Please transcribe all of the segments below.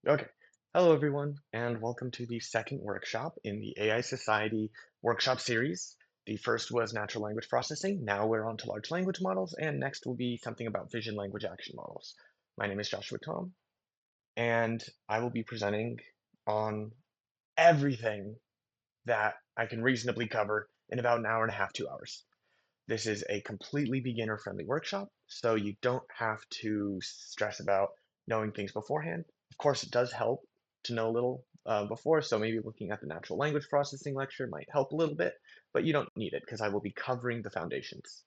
Okay. Hello, everyone, and welcome to the second workshop in the AI Society workshop series. The first was natural language processing. Now we're on to large language models, and next will be something about vision language action models. My name is Joshua Tom, and I will be presenting on everything that I can reasonably cover in about an hour and a half, 2 hours. This is a completely beginner-friendly workshop, so you don't have to stress about knowing things beforehand. Of course, it does help to know a little before, so maybe looking at the natural language processing lecture might help a little bit, but you don't need it because I will be covering the foundations.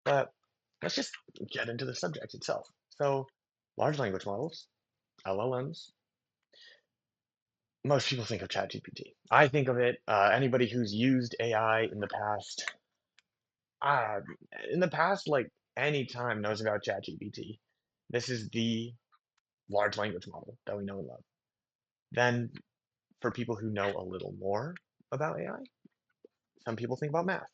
But let's just get into the subject itself. So, large language models, LLMs, most people think of ChatGPT. I think of it, anybody who's used AI uh, in the past, like any time knows about ChatGPT. This is the large language model that we know and love. Then, for people who know a little more about AI, some people think about math.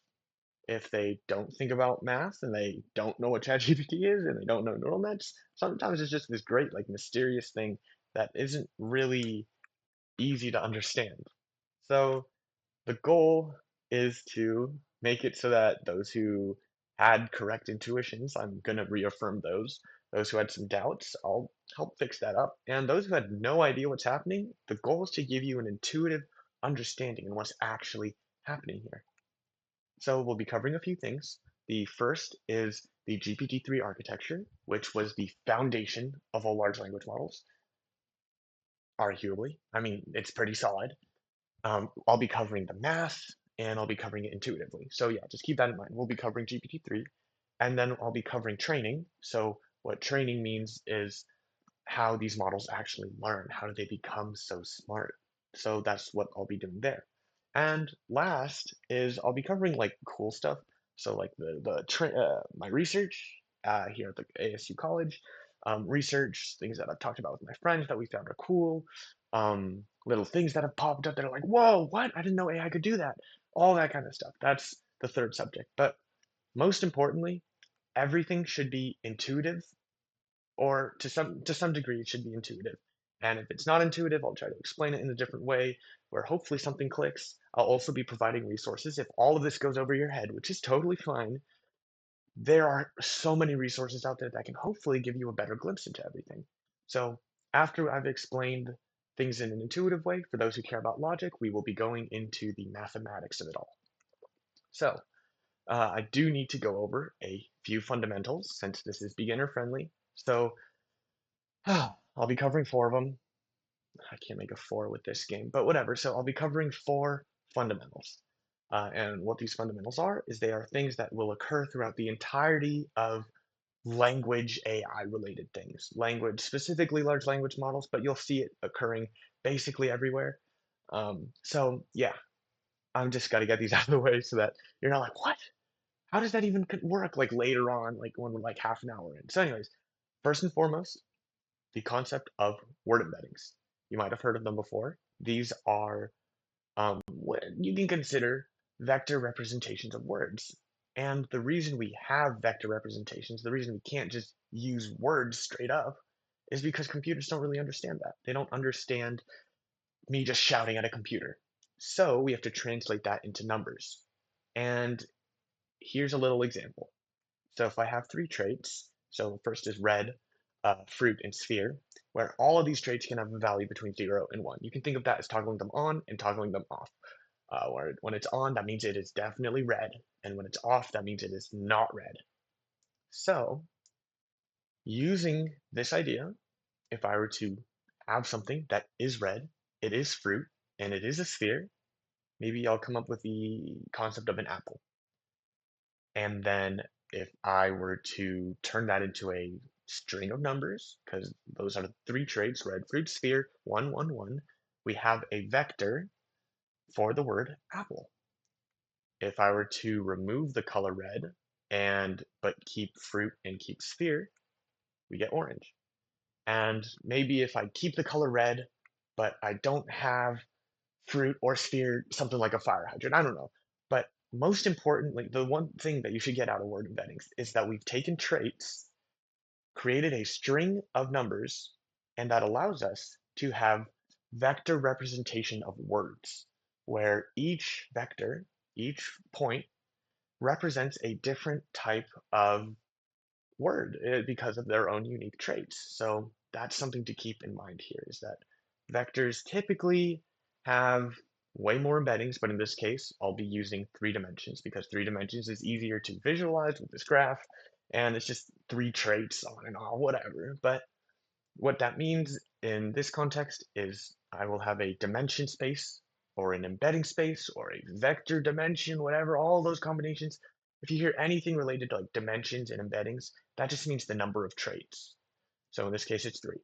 If they don't think about math and they don't know what ChatGPT is and they don't know neural nets, sometimes it's just this great, like, mysterious thing that isn't really easy to understand. So, the goal is to make it so that those who had correct intuitions, I'm going to reaffirm those who had some doubts, I'll help fix that up. And those who had no idea what's happening, the goal is to give you an intuitive understanding of what's actually happening here. So we'll be covering a few things. The first is the GPT-3 architecture, which was the foundation of all large language models, arguably. I mean, it's pretty solid. I'll be covering the math and I'll be covering it intuitively. So yeah, just keep that in mind. We'll be covering GPT-3 and then I'll be covering training. So what training means is how these models actually learn. How do they become so smart? So that's what I'll be doing there. And last is I'll be covering like cool stuff. So like my research here at the ASU College, research things that I've talked about with my friends that we found are cool, little things that have popped up that are like, whoa, what? I didn't know AI could do that. All that kind of stuff. That's the third subject. But most importantly, everything should be intuitive or to some degree it should be intuitive. And if it's not intuitive, I'll try to explain it in a different way where hopefully something clicks. I'll also be providing resources. If all of this goes over your head, which is totally fine, there are so many resources out there that can hopefully give you a better glimpse into everything. So after I've explained things in an intuitive way, for those who care about logic, we will be going into the mathematics of it all. So I do need to go over a few fundamentals since this is beginner friendly. So I'll be covering four of them. I can't make a four with this game, but whatever. So I'll be covering four fundamentals. And what these fundamentals are is they are things that will occur throughout the entirety of language AI related things. Language, specifically large language models, but you'll see it occurring basically everywhere. So yeah, I'm just got to get these out of the way so that you're not like, what? How does that even work like later on, like when we're like half an hour in? So anyways, first and foremost, the concept of word embeddings. You might have heard of them before. These are what you can consider vector representations of words. And the reason we have vector representations, the reason we can't just use words straight up, is because computers don't really understand that. They don't understand me just shouting at a computer. So we have to translate that into numbers. And here's a little example. So if I have three traits, so first is red, fruit, and sphere, where all of these traits can have a value between 0 and 1. You can think of that as toggling them on and toggling them off. Where when it's on, that means it is definitely red, and when it's off, that means it is not red. So using this idea, if I were to have something that is red, it is fruit, and it is a sphere, maybe I'll come up with the concept of an apple. And then if I were to turn that into a string of numbers, because those are the three traits, red, fruit, sphere, 1, 1, 1, we have a vector for the word apple. If I were to remove the color red and but keep fruit and keep sphere, we get orange. And maybe if I keep the color red, but I don't have fruit or sphere, something like a fire hydrant. I don't know. But most importantly, the one thing that you should get out of word embeddings is that we've taken traits, created a string of numbers, and that allows us to have vector representation of words, where each vector, each point, represents a different type of word because of their own unique traits. So that's something to keep in mind here is that vectors typically have way more embeddings, but in this case, I'll be using 3 dimensions because 3 dimensions is easier to visualize with this graph, and it's just 3 traits on and on, whatever. But what that means in this context is I will have a dimension space or an embedding space or a vector dimension, whatever, all those combinations. If you hear anything related to like dimensions and embeddings, that just means the number of traits. So in this case, it's 3.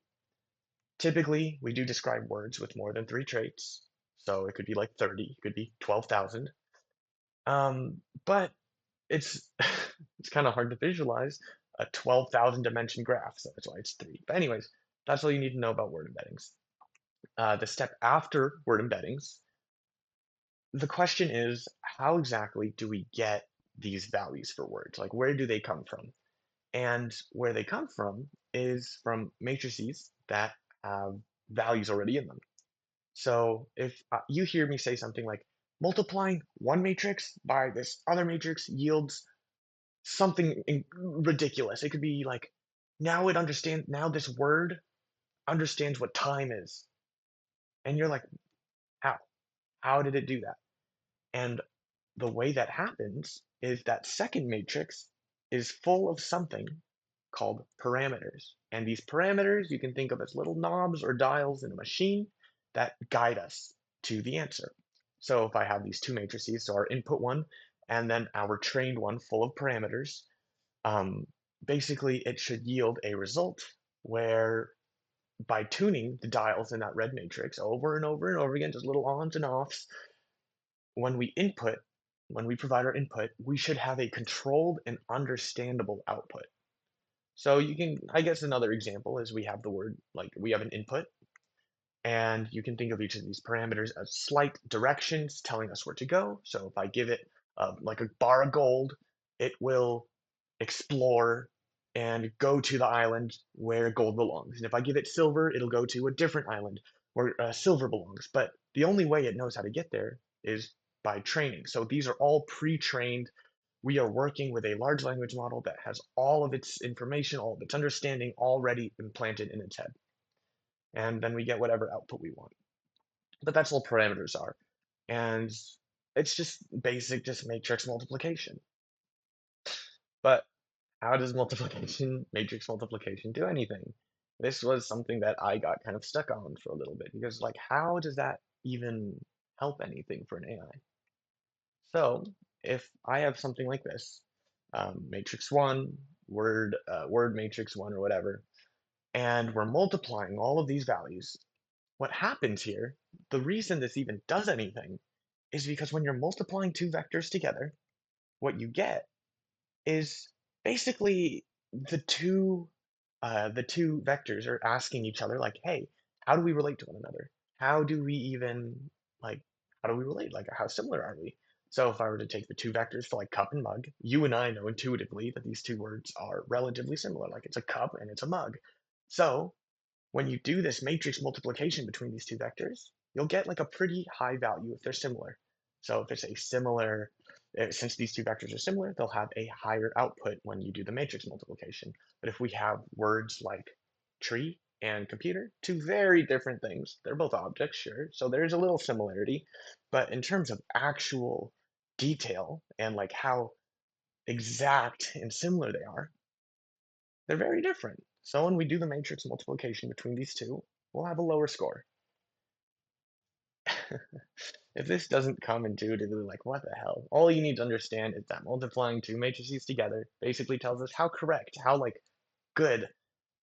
Typically, we do describe words with more than 3 traits. So it could be like 30, it could be 12,000. But it's it's kind of hard to visualize a 12,000 dimension graph, so that's why it's 3. But anyways, that's all you need to know about word embeddings. The step after word embeddings, the question is, how exactly do we get these values for words? Like, where do they come from? And where they come from is from matrices that have values already in them. So if you hear me say something like, multiplying one matrix by this other matrix yields something ridiculous. It could be like, now this word understands what time is. And you're like, how? How did it do that? And the way that happens is that second matrix is full of something called parameters. And these parameters you can think of as little knobs or dials in a machine that guide us to the answer. So if I have these 2 matrices, so our input one and then our trained one full of parameters, um, basically it should yield a result where by tuning the dials in that red matrix over and over and over again, just little ons and offs, when we input, when we provide our input, we should have a controlled and understandable output. So you can, I guess another example is we have the word, like we have an input, and you can think of each of these parameters as slight directions telling us where to go. So if I give it like a bar of gold, it will explore and go to the island where gold belongs. And if I give it silver, it'll go to a different island where silver belongs. But the only way it knows how to get there is by training. So these are all pre-trained. We are working with a large language model that has all of its information, all of its understanding already implanted in its head. And then we get whatever output we want. But that's all parameters are. And it's just basic, just matrix multiplication. But how does multiplication, matrix multiplication, do anything? This was something that I got kind of stuck on for a little bit because, like, how does that even help anything for an AI? So, if I have something like this, matrix one, word matrix one, or whatever, and we're multiplying all of these values, what happens here, the reason this even does anything, is because when you're multiplying 2 vectors together, what you get is basically the two vectors are asking each other like, hey, how do we relate to one another? How do we even like how do we relate? Like how similar are we? So if I were to take the 2 vectors for like cup and mug, you and I know intuitively that these 2 words are relatively similar. Like it's a cup and it's a mug. So when you do this matrix multiplication between these 2 vectors, you'll get like a pretty high value if they're similar. So if it's a similar, since these 2 vectors are similar, they'll have a higher output when you do the matrix multiplication. But if we have words like tree and computer, 2 very different things. They're both objects, sure. So there's a little similarity, but in terms of actual detail and like how exact and similar they are, they're very different. So when we do the matrix multiplication between these two, we'll have a lower score. If this doesn't come intuitively, like what the hell? All you need to understand is that multiplying 2 matrices together basically tells us how correct, how like good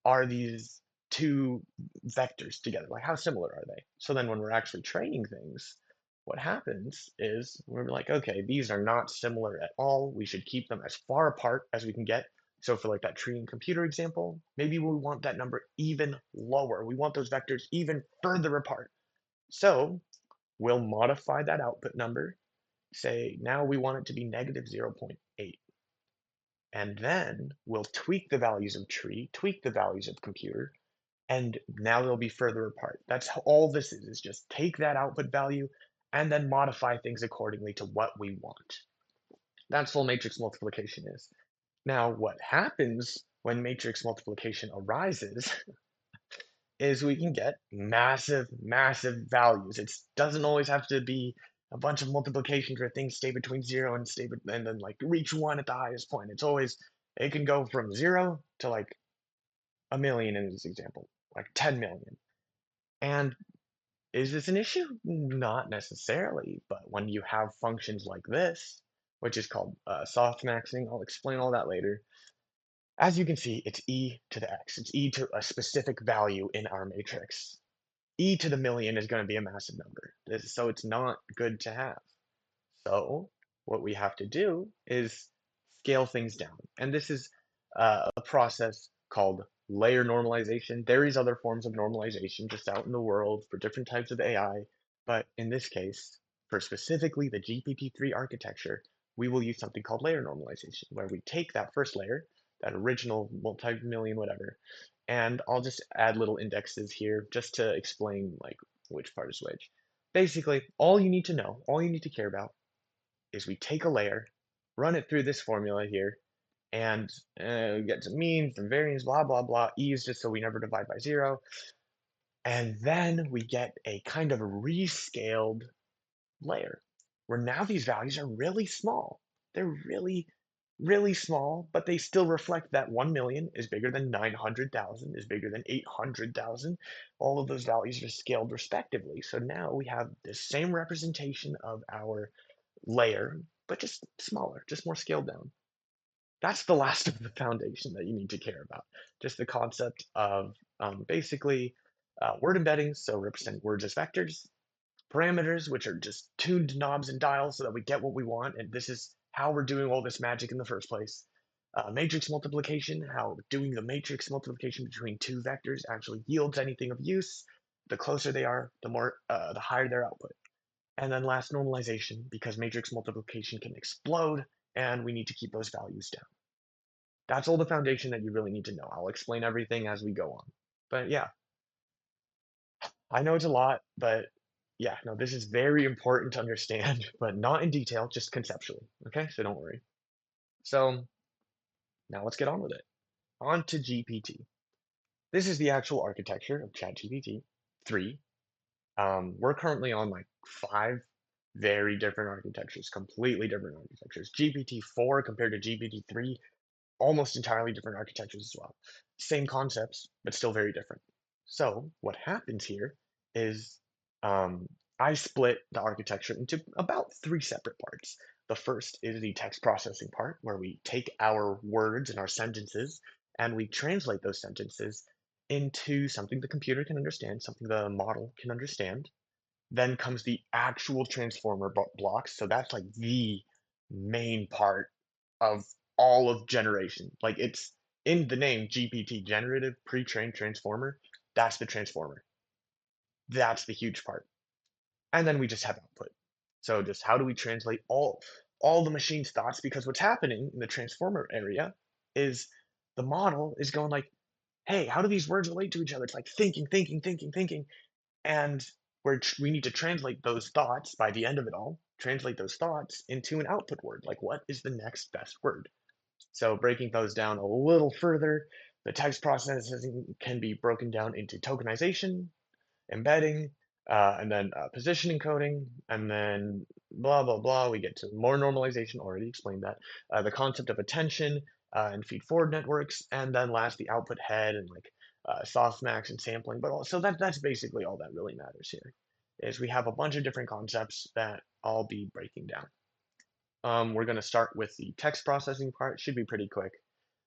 are these 2 vectors together? Like how similar are they? So then when we're actually training things, what happens is we're like, okay, these are not similar at all. We should keep them as far apart as we can get. So for like that tree and computer example, maybe we want that number even lower. We want those vectors even further apart. So we'll modify that output number. Say now we want it to be negative 0.8. And then we'll tweak the values of tree, tweak the values of computer, and now they'll be further apart. That's all this is just take that output value and then modify things accordingly to what we want. That's full matrix multiplication is. Now, what happens when matrix multiplication arises is we can get massive, massive values. It doesn't always have to be a bunch of multiplications where things stay between zero and and then like reach one at the highest point. It's always it can go from zero to like a million in this example, like 10 million. And is this an issue? Not necessarily, but when you have functions like this, which is called softmaxing, I'll explain all that later. As you can see, it's e to the x. It's e to a specific value in our matrix. E to the million is going to be a massive number. So it's not good to have. So what we have to do is scale things down. And this is a process called layer normalization. There is other forms of normalization just out in the world for different types of AI. But in this case, for specifically the GPT-3 architecture, we will use something called layer normalization, where we take that first layer, that original multi-million whatever, and I'll just add little indexes here just to explain like which part is which. Basically, all you need to know, all you need to care about is we take a layer, run it through this formula here, and we get some means, some variance, blah, blah, blah. E is just so we never divide by zero. And then we get a kind of rescaled layer where now these values are really small. They're really, really small, but they still reflect that 1 million is bigger than 900,000, is bigger than 800,000. All of those values are scaled respectively. So now we have the same representation of our layer, but just smaller, just more scaled down. That's the last of the foundation that you need to care about. Just the concept of basically word embeddings, so represent words as vectors, parameters, which are just tuned knobs and dials so that we get what we want, and this is how we're doing all this magic in the first place. Matrix multiplication, how doing the matrix multiplication between two vectors actually yields anything of use. The closer they are, the higher their output. And then last, normalization, because matrix multiplication can explode, and we need to keep those values down. That's all the foundation that you really need to know. I'll explain everything as we go on. But yeah, I know it's a lot, but yeah, no, this is very important to understand, but not in detail, just conceptually. Okay, so don't worry. So now let's get on with it. On to GPT. This is the actual architecture of ChatGPT 3. We're currently on like 5 very different architectures, completely different architectures. GPT-4 compared to GPT-3, almost entirely different architectures as well. Same concepts, but still very different. So what happens here is um, I split the architecture into about 3 separate parts. The first is the text processing part, where we take our words and our sentences and we translate those sentences into something the computer can understand, something the model can understand. Then comes the actual transformer blocks. So that's like the main part of all of generation. Like it's in the name GPT, generative pre-trained transformer. That's the transformer. That's the huge part. And then we just have output. So just how do we translate all the machine's thoughts? Because what's happening in the transformer area is the model is going like, hey, how do these words relate to each other? It's like thinking, thinking, thinking, thinking. And we need to translate those thoughts by the end of it all, translate those thoughts into an output word. Like, what is the next best word? So, breaking those down a little further, the text processing can be broken down into tokenization, embedding, and then position encoding, and then blah, blah, blah. We get to more normalization, already explained that. The concept of attention and feed forward networks, and then last, the output head and like softmax and sampling. But also, that's basically all that really matters here, is we have a bunch of different concepts that I'll be breaking down. We're going to start with the text processing part. Should be pretty quick.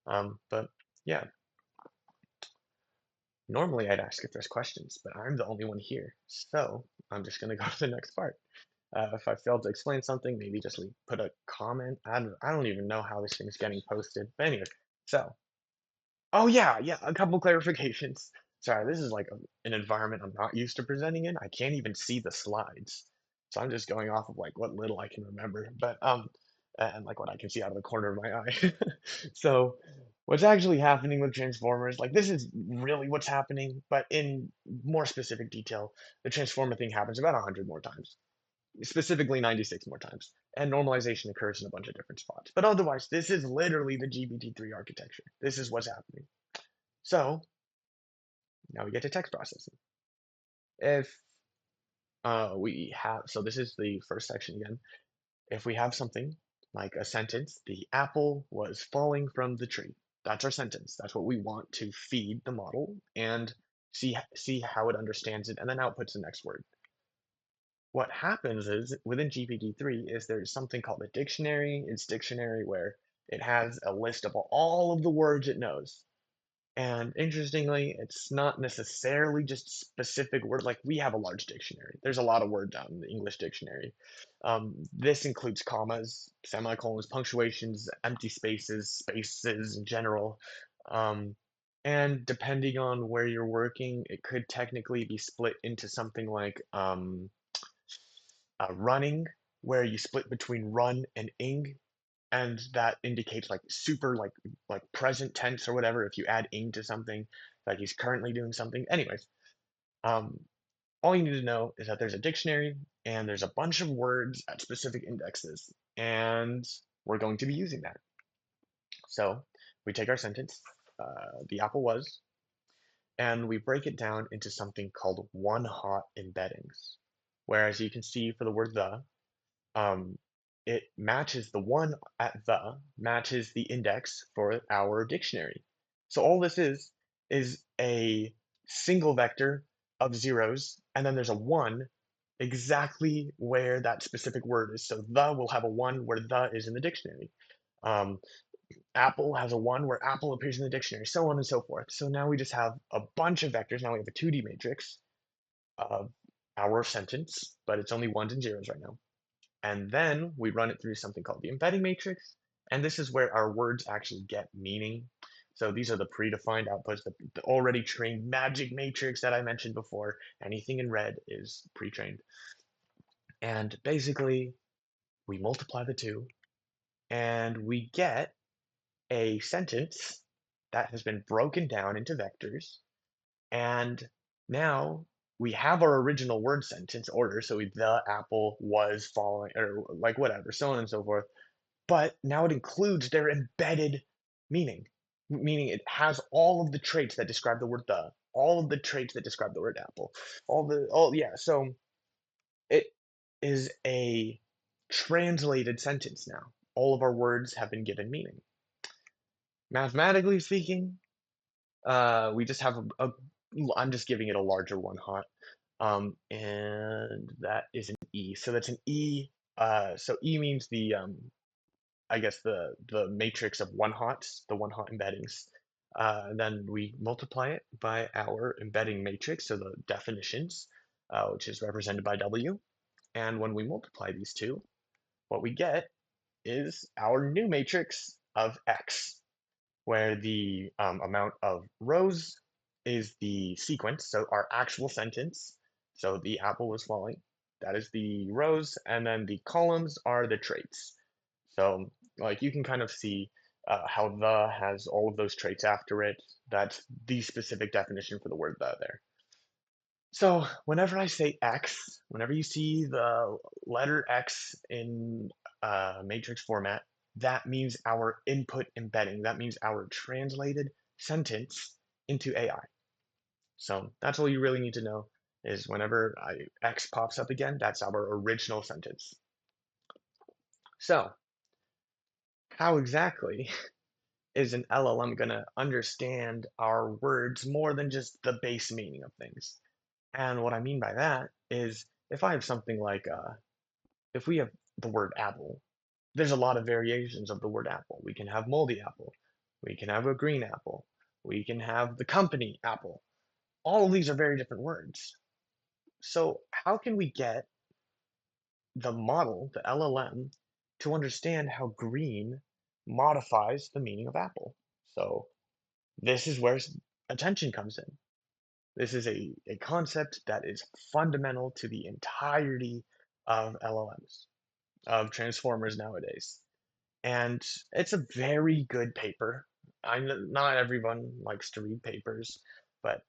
But yeah, normally I'd ask if there's questions, but I'm the only one here. So I'm just going to go to the next part. If I failed to explain something, maybe just put a comment. I don't even know how this thing's getting posted. But anyway, so, oh yeah, a couple clarifications. Sorry, this is like an environment I'm not used to presenting in. I can't even see the slides. So I'm just going off of like what little I can remember. But and like what I can see out of the corner of my eye. So what's actually happening with transformers, like this is really what's happening, but in more specific detail, the transformer thing happens about 100 more times, specifically 96 more times. And normalization occurs in a bunch of different spots. But otherwise, this is literally the GPT-3 architecture. This is what's happening. So now we get to text processing. If we have, so this is the first section again. If we have something like a sentence, the apple was falling from the tree. That's our sentence. That's what we want to feed the model and see how it understands it and then outputs the next word. What happens is within GPT-3 is there's something called a dictionary. It's dictionary where it has a list of all of the words it knows. And interestingly, it's not necessarily just specific words. Like we have a large dictionary. There's a lot of words out in the English dictionary. This includes commas, semicolons, punctuations, empty spaces, spaces in general. Um, and depending on where you're working, it could technically be split into something like running, where you split between run and ing, and that indicates like super like present tense or whatever if you add ing to something, like he's currently doing something. Anyways, um, all you need to know is that there's a dictionary and there's a bunch of words at specific indexes, and we're going to be using that. So we take our sentence, the apple was, and we break it down into something called one-hot embeddings. Whereas you can see for the word the, um, it matches the one at the matches the index for our dictionary. So all this is a single vector of zeros, and then there's a one exactly where that specific word is. So the will have a one where the is in the dictionary. Um, Apple has a one where apple appears in the dictionary, so on and so forth. So now we just have a bunch of vectors. Now we have a 2D matrix of our sentence, but it's only ones and zeros right now. And then we run it through something called the embedding matrix. And this is where our words actually get meaning. So these are the predefined outputs, the already trained magic matrix that I mentioned before. Anything in red is pre-trained. And basically, we multiply the two and we get a sentence that has been broken down into vectors. And now we have our original word sentence order. So the apple was falling, or like whatever, so on and so forth. But now it includes their embedded meaning, meaning it has all of the traits that describe the word the, all of the traits that describe the word apple, yeah. So it is a translated sentence now. All of our words have been given meaning. Mathematically speaking, we just have I'm just giving it a larger one hot, and that is an E. So that's an E. So E means the I guess the matrix of one hots, the one hot embeddings. Then we multiply it by our embedding matrix, so the definitions, which is represented by W. And when we multiply these two, what we get is our new matrix of X, where the amount of rows is the sequence, so our actual sentence. So the apple was falling, that is the rows, and then the columns are the traits. So like you can kind of see how the has all of those traits after it. That's the specific definition for the word the there. So whenever I say X, whenever you see the letter X in matrix format, that means our input embedding. That means our translated sentence into AI. So that's all you really need to know is whenever X pops up again, that's our original sentence. So how exactly is an LLM going to understand our words more than just the base meaning of things? And what I mean by that is if I have something like, if we have the word apple, there's a lot of variations of the word apple. We can have moldy apple, we can have a green apple, we can have the company apple. All of these are very different words. So, how can we get the model, the LLM, to understand how green modifies the meaning of apple? So, this is where attention comes in. This is a concept that is fundamental to the entirety of LLMs, of transformers nowadays. And it's a very good paper. Not everyone likes to read papers, but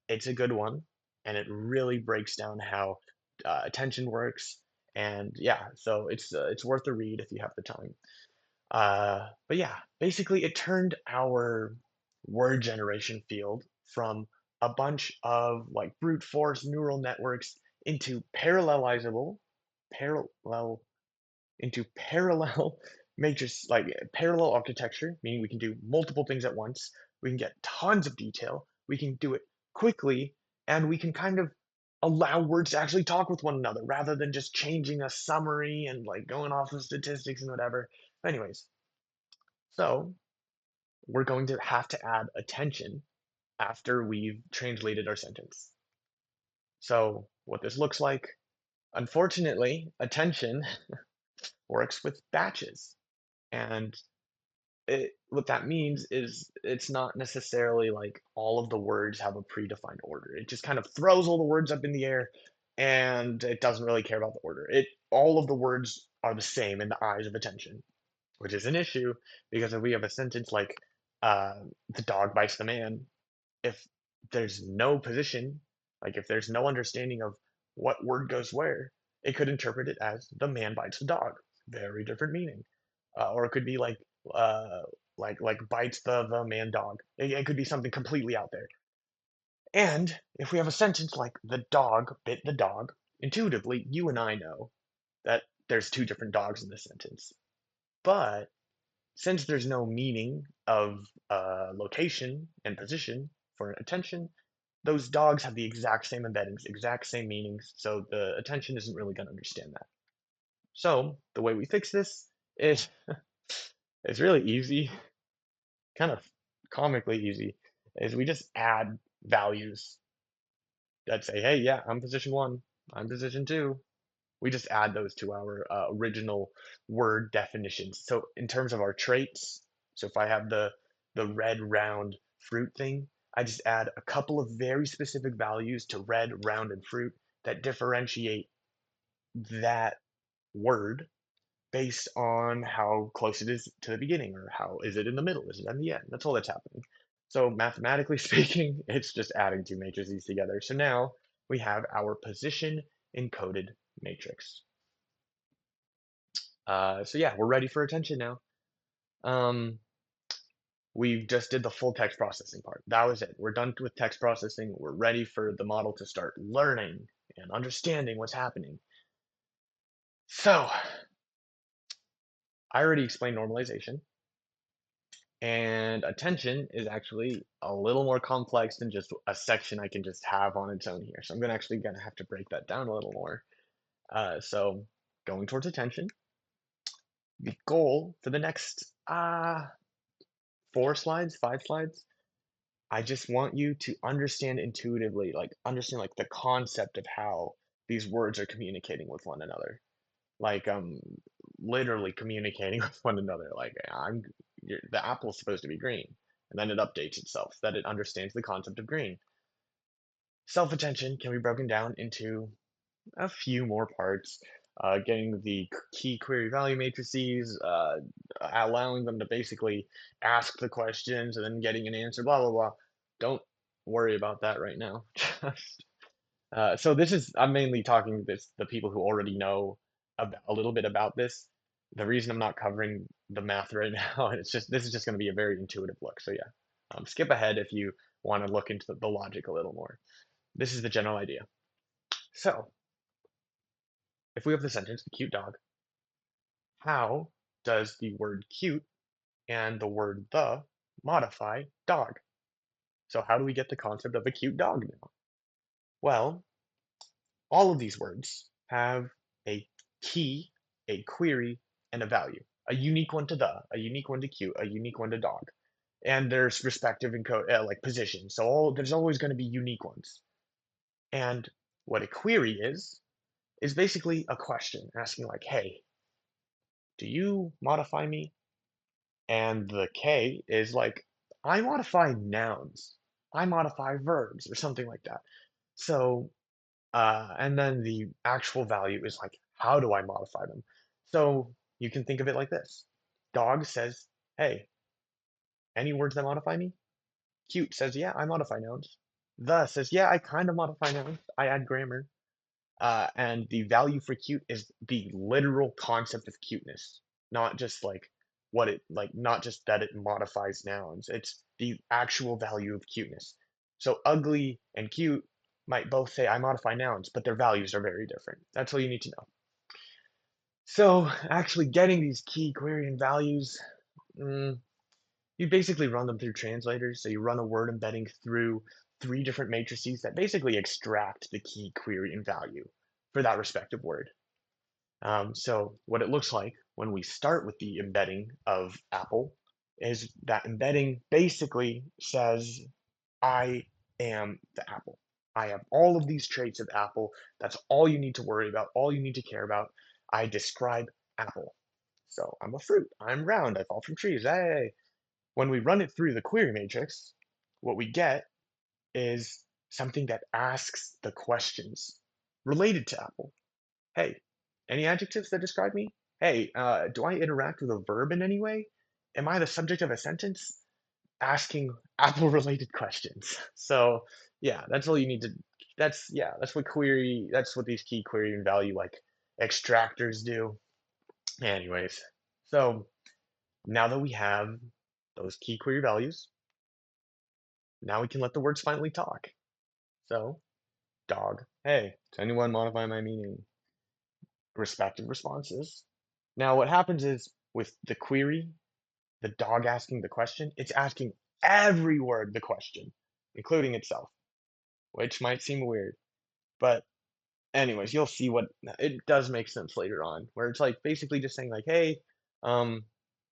it's a good one, and it really breaks down how attention works. And yeah, so it's worth a read if you have the time. But yeah, basically, it turned our word generation field from a bunch of like brute force neural networks into parallel parallel matrix, like parallel architecture, meaning we can do multiple things at once. We can get tons of detail. We can do it quickly, and we can kind of allow words to actually talk with one another rather than just changing a summary and like going off of statistics and whatever. Anyways, so we're going to have to add attention after we've translated our sentence. So what this looks like, unfortunately, attention works with batches. And what that means is it's not necessarily like all of the words have a predefined order. It just kind of throws all the words up in the air and it doesn't really care about the order. All of the words are the same in the eyes of attention, which is an issue because if we have a sentence like uh, the dog bites the man, if there's no position, like if there's no understanding of what word goes where, it could interpret it as the man bites the dog. Very different meaning. Or it could be uh, like bites the man dog. It could be something completely out there. And if we have a sentence like the dog bit the dog, intuitively you and I know that there's two different dogs in this sentence. But since there's no meaning of location and position for attention, those dogs have the exact same embeddings, exact same meanings, so the attention isn't really going to understand that. So the way we fix this is it's really easy, kind of comically easy, is we just add values that say, hey, yeah, I'm position one, I'm position two. We just add those to our original word definitions. So in terms of our traits, so if I have the red round fruit thing, I just add a couple of very specific values to red, round, and fruit that differentiate that word based on how close it is to the beginning or how is it in the middle, is it in the end? That's all that's happening. So mathematically speaking, it's just adding two matrices together. So now we have our position encoded matrix. So yeah, we're ready for attention now. Um, we just did the full text processing part. That was it. We're done with text processing. We're ready for the model to start learning and understanding what's happening. So I already explained normalization, and attention is actually a little more complex than just a section I can just have on its own here. So I'm gonna have to break that down a little more. So going towards attention, the goal for the next 4 slides, 5 slides, I just want you to understand intuitively, like understand like the concept of how these words are communicating with one another. Like literally communicating with one another. Like the apple's supposed to be green, and then it updates itself so that it understands the concept of green. Self-attention can be broken down into a few more parts. Getting the key query value matrices, allowing them to basically ask the questions and then getting an answer, blah, blah, blah. Don't worry about that right now. So I'm mainly talking to the people who already know a little bit about this. The reason I'm not covering the math right now, this is just going to be a very intuitive look. So yeah, skip ahead if you want to look into the logic a little more. This is the general idea. So if we have the sentence, the cute dog, how does the word cute and the word the modify dog? So how do we get the concept of a cute dog now? Well, all of these words have a key, a query, and a value. A unique one to a unique one to cute, a unique one to dog. And there's respective encode like positions. So there's always going to be unique ones. And what a query is basically a question asking like, hey, do you modify me? And the K is like, I modify nouns, I modify verbs, or something like that. So, and then the actual value is like, how do I modify them? So you can think of it like this. Dog says, hey, any words that modify me? Cute says, yeah, I modify nouns. The says, yeah, I kind of modify nouns. I add grammar. And the value for cute is the literal concept of cuteness, not just like not just that it modifies nouns. It's the actual value of cuteness. So ugly and cute might both say I modify nouns, but their values are very different. That's all you need to know. So actually getting these key query and values, mm, you basically run them through translators. So you run a word embedding through three different matrices that basically extract the key query and value for that respective word. So what it looks like when we start with the embedding of Apple is that embedding basically says, I am the Apple. I have all of these traits of Apple. That's all you need to worry about, all you need to care about. I describe Apple. So I'm a fruit. I'm round. I fall from trees. Hey. When we run it through the query matrix, what we get is something that asks the questions related to Apple. Hey, any adjectives that describe me? Hey, do I interact with a verb in any way? Am I the subject of a sentence? Asking Apple related questions. So yeah, that's all you need to, that's what these key query and value like extractors do. Anyways, so now that we have those key query values, now we can let the words finally talk. So, dog, hey, does anyone modify my meaning? Respective responses. Now, what happens is with the query, the dog asking the question, it's asking every word the question, including itself, which might seem weird. But, anyways, you'll see what it does make sense later on, where it's like basically just saying, like, hey, um,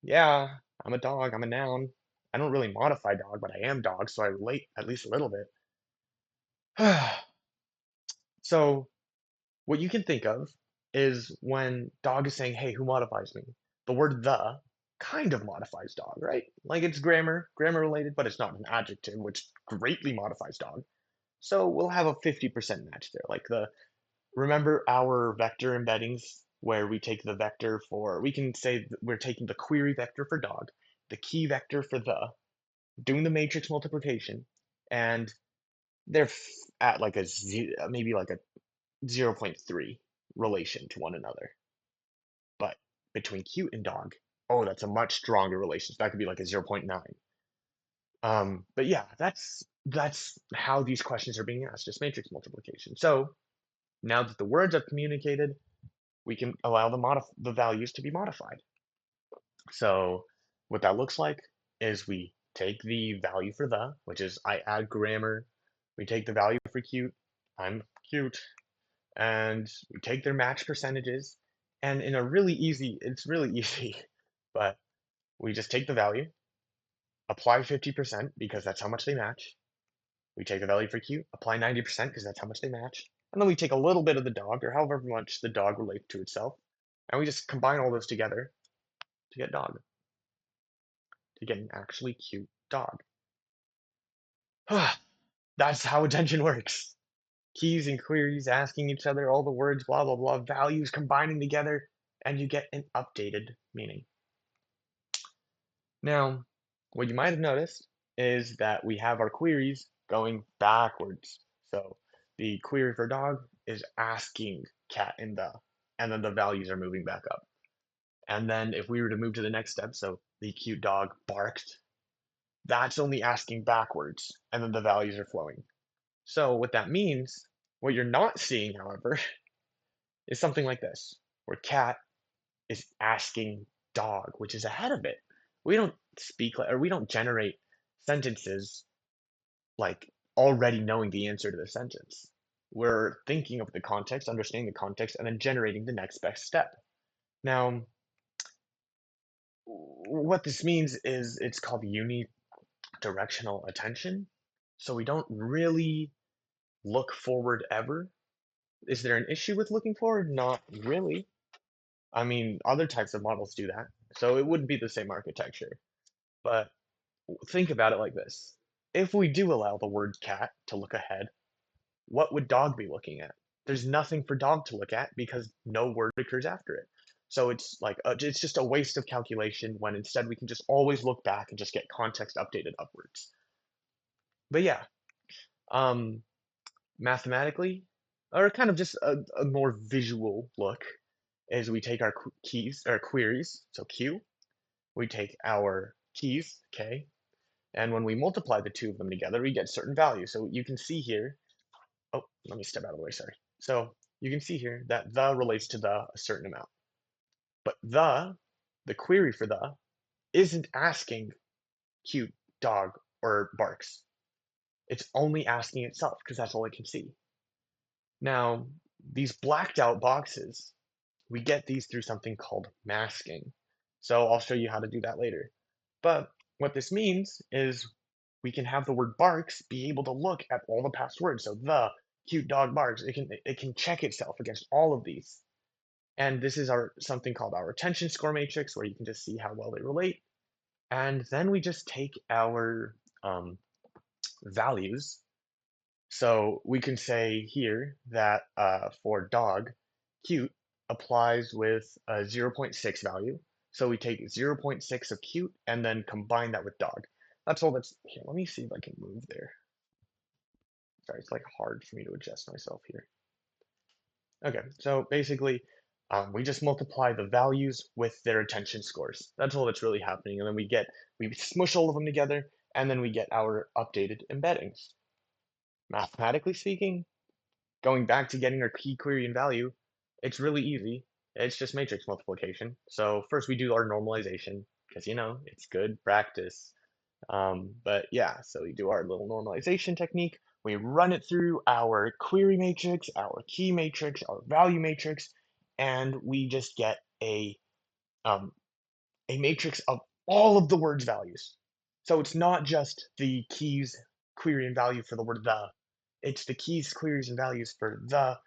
yeah, I'm a dog, I'm a noun. I don't really modify dog, but I am dog, so I relate at least a little bit. So, what you can think of is when dog is saying, hey, who modifies me? The word the kind of modifies dog, right? Like it's grammar related, but it's not an adjective, which greatly modifies dog. So we'll have a 50% match there. Like remember our vector embeddings where we take the vector for, we can say we're taking the query vector for dog, the key vector for the, doing the matrix multiplication, and they're at like maybe like a zero 0.3 relation to one another. But between cute and dog, oh, that's a much stronger relation. That could be like a zero 0.9. But yeah, that's how these questions are being asked, just matrix multiplication. So now that the words are communicated, we can allow the values to be modified. So what that looks like is we take the value for the, which is I add grammar. We take the value for cute, I'm cute, and we take their match percentages, and in a really easy, it's really easy, but we just take the value, apply 50% because that's how much they match. We take the value for cute, apply 90% because that's how much they match. And then we take a little bit of the dog or however much the dog relates to itself, and we just combine all those together to get dog, to get an actually cute dog. That's how attention works. Keys and queries asking each other all the words, blah, blah, blah, values combining together, and you get an updated meaning. Now, what you might have noticed is that we have our queries going backwards. So the query for dog is asking cat and then the values are moving back up. And then if we were to move to the next step, so the cute dog barked, that's only asking backwards, and then the values are flowing. So what that means, what you're not seeing, however, is something like this, where cat is asking dog, which is ahead of it. We don't speak or we don't generate sentences like already knowing the answer to the sentence. We're thinking of the context, understanding the context, and then generating the next best step. Now, what this means is it's called unidirectional attention. So we don't really look forward ever. Is there an issue with looking forward? Not really. I mean, other types of models do that. So it wouldn't be the same architecture. But think about it like this. If we do allow the word cat to look ahead, what would dog be looking at? There's nothing for dog to look at because no word occurs after it. So it's like it's just a waste of calculation when instead we can just always look back and just get context updated upwards. But yeah, um, mathematically, or kind of just a more visual look, is we take our keys or queries, so Q, we take our keys, K, and when we multiply the two of them together, we get certain values. So you can see here, oh, let me step out of the way, sorry. So you can see here that the relates to the a certain amount. But the query for the, isn't asking cute dog or barks. It's only asking itself because that's all it can see. Now, these blacked out boxes, we get these through something called masking. So I'll show you how to do that later. But what this means is we can have the word barks be able to look at all the past words. So the cute dog barks, it can check itself against all of these. And this is our something called our attention score matrix, where you can just see how well they relate. And then we just take our values. So we can say here that for dog, cute applies with a 0.6 value. So we take 0.6 of cute and then combine that with dog. That's all that's here. Let me see if I can move there. Sorry, it's like hard for me to adjust myself here. Okay, so basically, we just multiply the values with their attention scores. That's all that's really happening. And then we smush all of them together, and then we get our updated embeddings. Mathematically speaking, going back to getting our key query and value, it's really easy. It's just matrix multiplication. So first we do our normalization, because it's good practice. But yeah, so we do our little normalization technique. We run it through our query matrix, our key matrix, our value matrix, and we just get um, a matrix of all of the word's values. So it's not just the keys, query, and value for the word the. It's the keys, queries, and values for the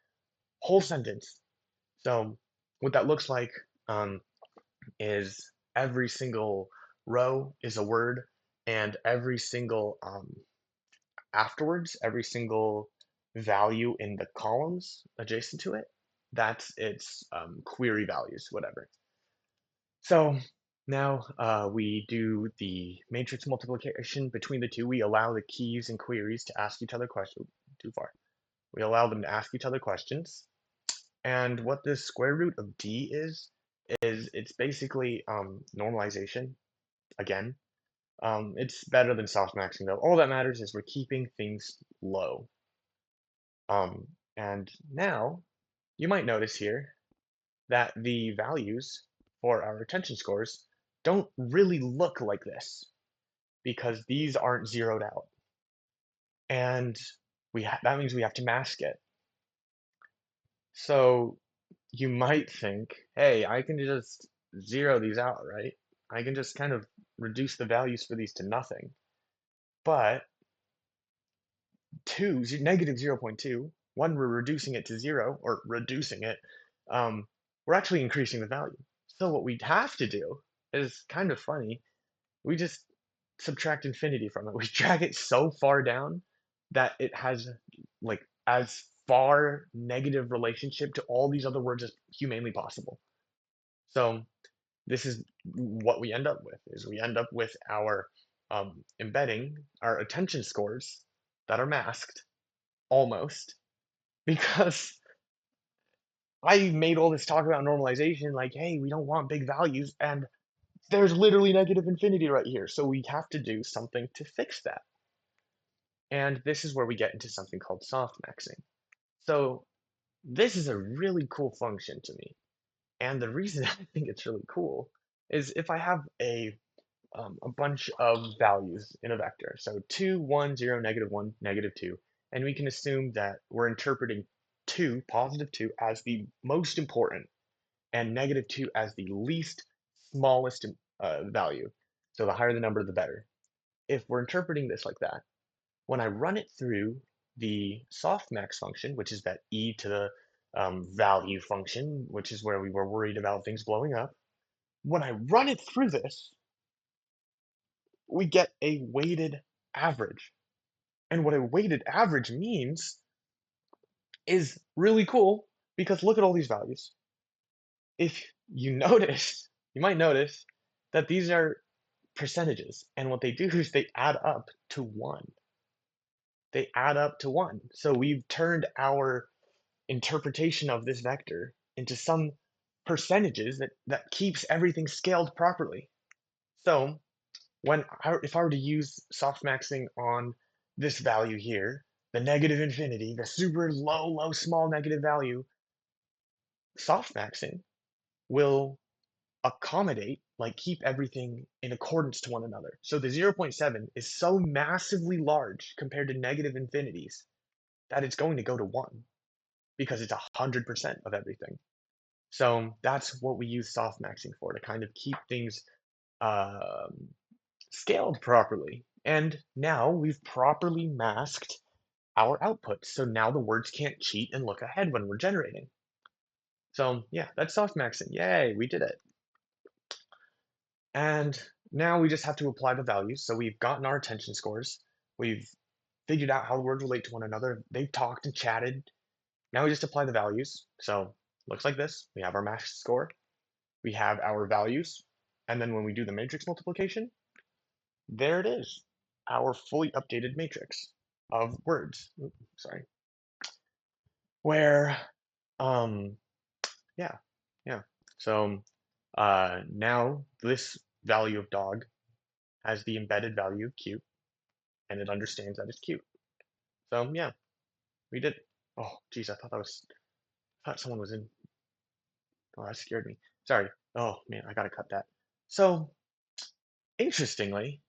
whole sentence. So what that looks like um, is every single row is a word, and every single afterwards, every single value in the columns adjacent to it, that's its query values, whatever. So now we do the matrix multiplication between the two. We allow the keys and queries to ask each other questions. Too far. We allow them to ask each other questions. And what this square root of d is it's basically normalization again. It's better than softmaxing though. All that matters is we're keeping things low. Um, and now you might notice here that the values for our attention scores don't really look like this because these aren't zeroed out. And that means we have to mask it. So you might think, hey, I can just zero these out, right? I can just kind of reduce the values for these to nothing. But negative 0.2, when we're reducing it to zero, or reducing it, we're actually increasing the value. So what we have to do is kind of funny. We just subtract infinity from it. We drag it so far down that it has like as far negative relationship to all these other words as humanly possible. So this is what we end up with, is we end up with our embedding, our attention scores that are masked almost, because I made all this talk about normalization, like, hey, we don't want big values, and there's literally negative infinity right here. So we have to do something to fix that. And this is where we get into something called softmaxing. So this is a really cool function to me. And the reason I think it's really cool is if I have a bunch of values in a vector, so 2, 1, 0, -1, -2, and we can assume that we're interpreting 2, positive 2, as the most important, and -2 as the least smallest value. So the higher the number, the better. If we're interpreting this like that, when I run it through the softmax function, which is that e to the value function, which is where we were worried about things blowing up, when I run it through this, we get a weighted average. And what a weighted average means is really cool, because look at all these values. If you might notice that these are percentages. And what they do is they add up to 1. They add up to 1. So we've turned our interpretation of this vector into some percentages that keeps everything scaled properly. So if I were to use softmaxing on this value here, the negative infinity, the super low, small negative value, softmaxing will accommodate, like keep everything in accordance to one another. So the zero point 0.7 is so massively large compared to negative infinities that it's going to go to 1 because it's 100% of everything. So that's what we use softmaxing for, to kind of keep things um, scaled properly. And now we've properly masked our outputs. So now the words can't cheat and look ahead when we're generating. So yeah, that's softmaxing. Yay, we did it. And now we just have to apply the values. So we've gotten our attention scores. We've figured out how the words relate to one another. They've talked and chatted. Now we just apply the values. So looks like this. We have our max score. We have our values. And then when we do the matrix multiplication, there it is, our fully updated matrix of words. Oops, sorry. Where, um, yeah, yeah. So now this value of dog has the embedded value of cute, and it understands that it's cute. So yeah, we did. Oh, geez, I thought someone was in. Oh, that scared me. Sorry. Oh man, I gotta cut that. So interestingly,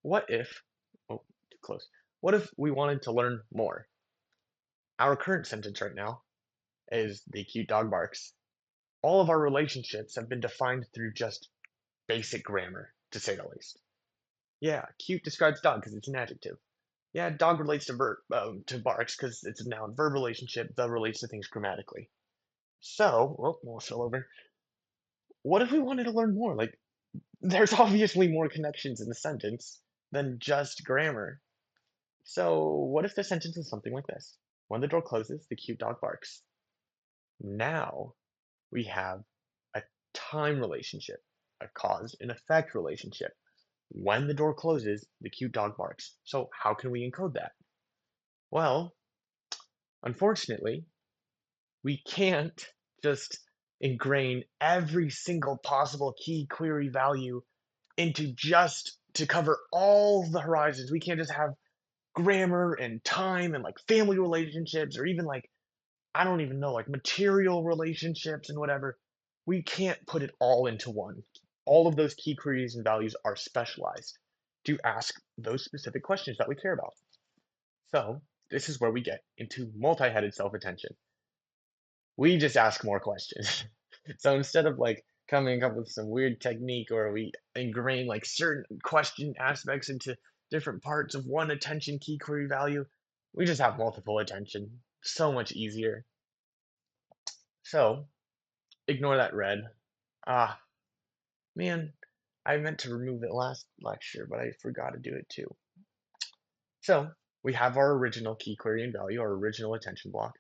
what if? Oh, too close. What if we wanted to learn more? Our current sentence right now is the cute dog barks. All of our relationships have been defined through just basic grammar, to say the least. Yeah, cute describes dog because it's an adjective. Yeah, dog relates to barks because it's a noun. Verb relationship, the relates to things grammatically. So, well, we'll fill over. What if we wanted to learn more? Like, there's obviously more connections in the sentence than just grammar. So, what if the sentence is something like this? When the door closes, the cute dog barks. Now we have a time relationship, a cause and effect relationship. When the door closes, the cute dog barks. So, how can we encode that? Well, unfortunately, we can't just ingrain every single possible key query value into just to cover all the horizons. We can't just have grammar and time and like family relationships or even like, I don't even know, like material relationships and whatever. We can't put it all into one. All of those key queries and values are specialized to ask those specific questions that we care about. So this is where we get into multi-headed self-attention. We just ask more questions. So instead of like coming up with some weird technique or we ingrain like certain question aspects into different parts of one attention key query value, we just have multiple attention. So much easier. So ignore that red. Ah, man, I meant to remove it last lecture, but I forgot to do it too. So we have our original key query and value, our original attention block.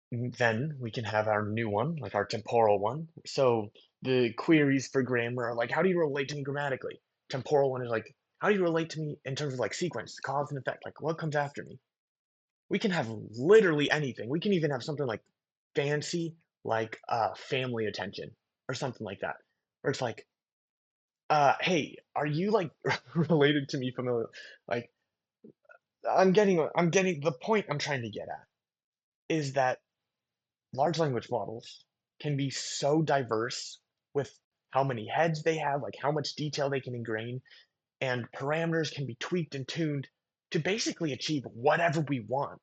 Then we can have our new one, like our temporal one. So the queries for grammar are like, how do you relate to me grammatically? Temporal one is like, how do you relate to me in terms of like sequence, cause and effect? Like, what comes after me? We can have literally anything. We can even have something like fancy, like family attention or something like that. Where it's like, hey, are you like related to me familiar? Like, I'm getting the point I'm trying to get at is that large language models can be so diverse with how many heads they have, like how much detail they can ingrain, and parameters can be tweaked and tuned to basically achieve whatever we want.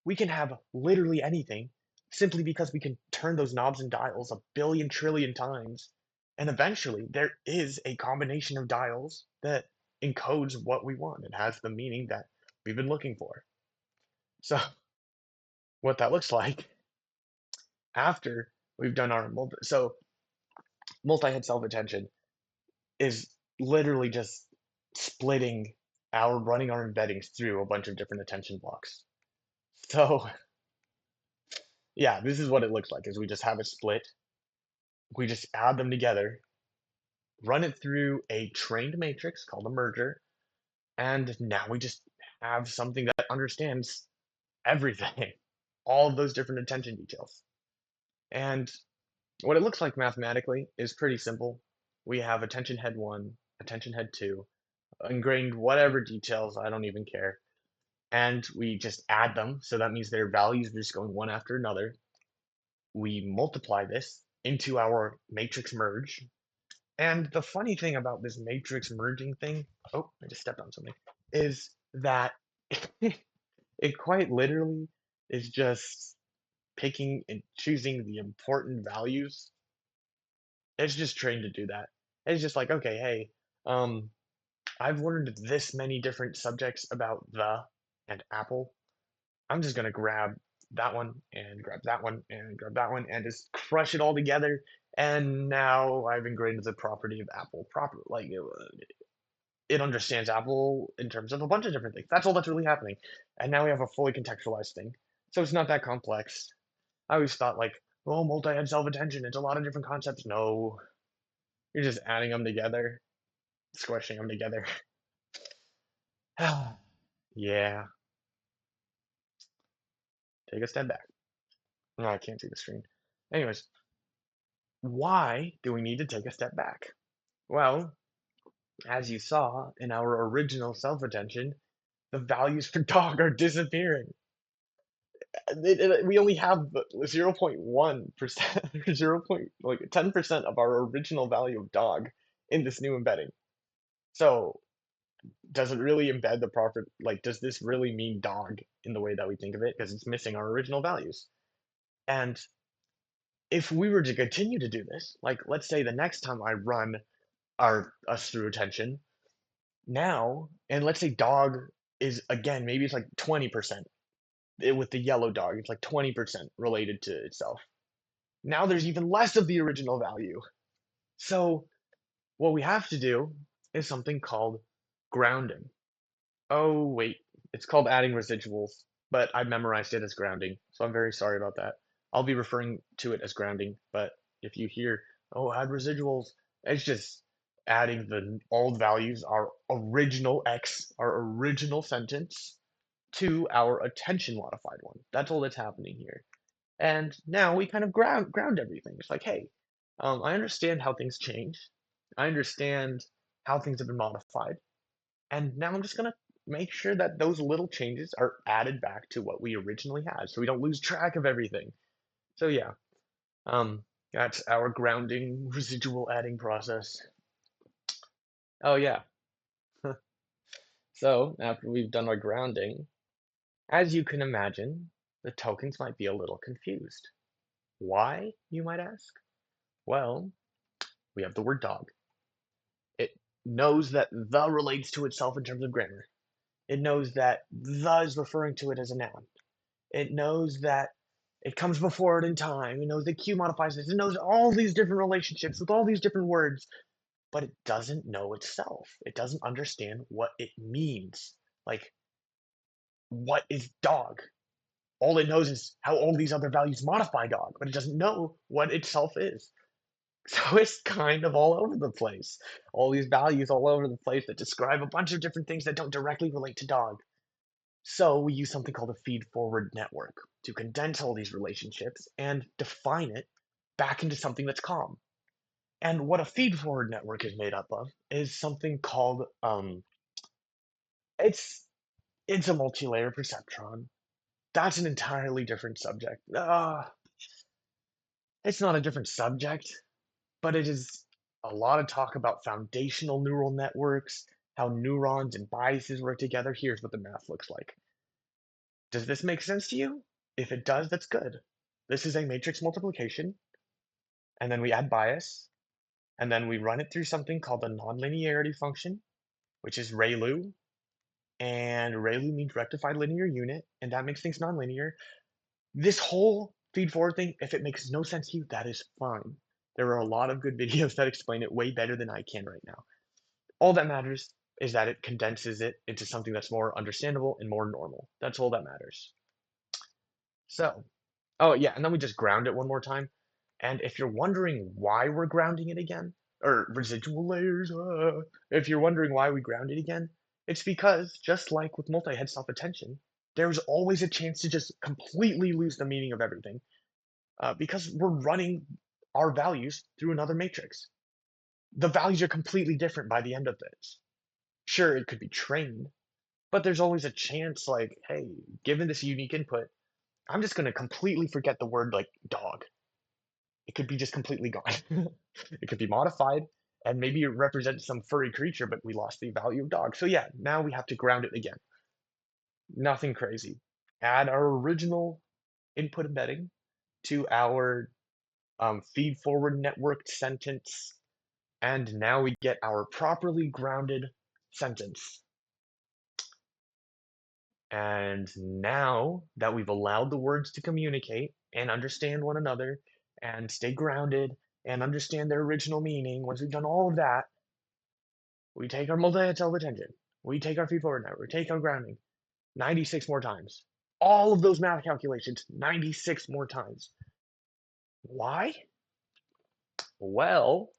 We can have literally anything simply because we can turn those knobs and dials a billion trillion times. And eventually, there is a combination of dials that encodes what we want. It has the meaning that we've been looking for. So, what that looks like after we've done our multi-head self-attention is literally just splitting running our embeddings through a bunch of different attention blocks. So yeah, this is what it looks like is we just have it split we just add them together, run it through a trained matrix called a merger, and now we just have something that understands everything, all of those different attention details. And what it looks like mathematically is pretty simple. We have attention head 1, attention head 2, ingrained whatever details, I don't even care. And we just add them, so that means their values are just going one after another. We multiply this into our matrix merge. And the funny thing about this matrix merging thing, oh, I just stepped on something, is that it quite literally is just picking and choosing the important values. It's just trained to do that. It's just like, okay, hey, um, I've learned this many different subjects about the and Apple. I'm just gonna grab that one and grab that one and grab that one and just crush it all together. And now I've ingrained the property of Apple proper. Like it understands Apple in terms of a bunch of different things. That's all that's really happening. And now we have a fully contextualized thing. So it's not that complex. I always thought like, oh, multi-head self-attention, it's a lot of different concepts. No, you're just adding them together, squishing them together. Yeah, take a step back. No, I can't see the screen. Anyways, why do we need to take a step back? Well, as you saw in our original self-attention, the values for dog are disappearing. We only have 0.1%, 0. Like 10% of our original value of dog in this new embedding. So does it really embed the proper, like, does this really mean dog in the way that we think of it? Because it's missing our original values. And if we were to continue to do this, like, let's say the next time I run us through attention now, and let's say dog is again, maybe it's like 20%. With the yellow dog, it's like 20% related to itself. Now there's even less of the original value. So what we have to do is something called grounding. Oh, wait, it's called adding residuals, but I memorized it as grounding, so I'm very sorry about that. I'll be referring to it as grounding, but if you hear, oh, add residuals, it's just adding the old values, our original X, our original sentence, to our attention modified one. That's all that's happening here. And now we kind of ground everything. It's like, hey, I understand how things change. I understand how things have been modified. And now I'm just gonna make sure that those little changes are added back to what we originally had, so we don't lose track of everything. So yeah, that's our grounding residual adding process. Oh yeah. So after we've done our grounding, as you can imagine, the tokens might be a little confused. Why, you might ask? Well, we have the word dog. It knows that the relates to itself in terms of grammar. It knows that the is referring to it as a noun. It knows that it comes before it in time. It knows that Q modifies this. It knows all these different relationships with all these different words, but it doesn't know itself. It doesn't understand what it means. Like, what is dog? All it knows is how all these other values modify dog, but it doesn't know what itself is. So it's kind of all over the place. All these values all over the place that describe a bunch of different things that don't directly relate to dog. So we use something called a feed-forward network to condense all these relationships and define it back into something that's calm. And what a feed-forward network is made up of is something called it's it's a multi-layer perceptron. That's an entirely different subject. It's not a different subject, but it is a lot of talk about foundational neural networks, how neurons and biases work together. Here's what the math looks like. Does this make sense to you? If it does, that's good. This is a matrix multiplication, and then we add bias, and then we run it through something called a nonlinearity function, which is ReLU, and ReLU means rectified linear unit, and that makes things nonlinear. This whole feed forward thing, if it makes no sense to you, that is fine. There are a lot of good videos that explain it way better than I can right now. All that matters is that it condenses it into something that's more understandable and more normal. That's all that matters. So, oh yeah, and then we just ground it one more time. And if you're wondering why we're grounding it again, or residual layers, if you're wondering why we ground it again, it's because just like with multi-head self-attention, there's always a chance to just completely lose the meaning of everything because we're running our values through another matrix. The values are completely different by the end of this. Sure, it could be trained, but there's always a chance, like, hey, given this unique input, I'm just going to completely forget the word like dog. It could be just completely gone. It could be modified, and maybe it represents some furry creature, but we lost the value of dog. So yeah, now we have to ground it again. Nothing crazy. Add our original input embedding to our feed forward networked sentence, and now we get our properly grounded sentence. And now that we've allowed the words to communicate and understand one another and stay grounded and understand their original meaning, once we've done all of that, we take our multi-head self-attention, we take our feed-forward network, we take our grounding 96 more times. All of those math calculations 96 more times. Why? Well,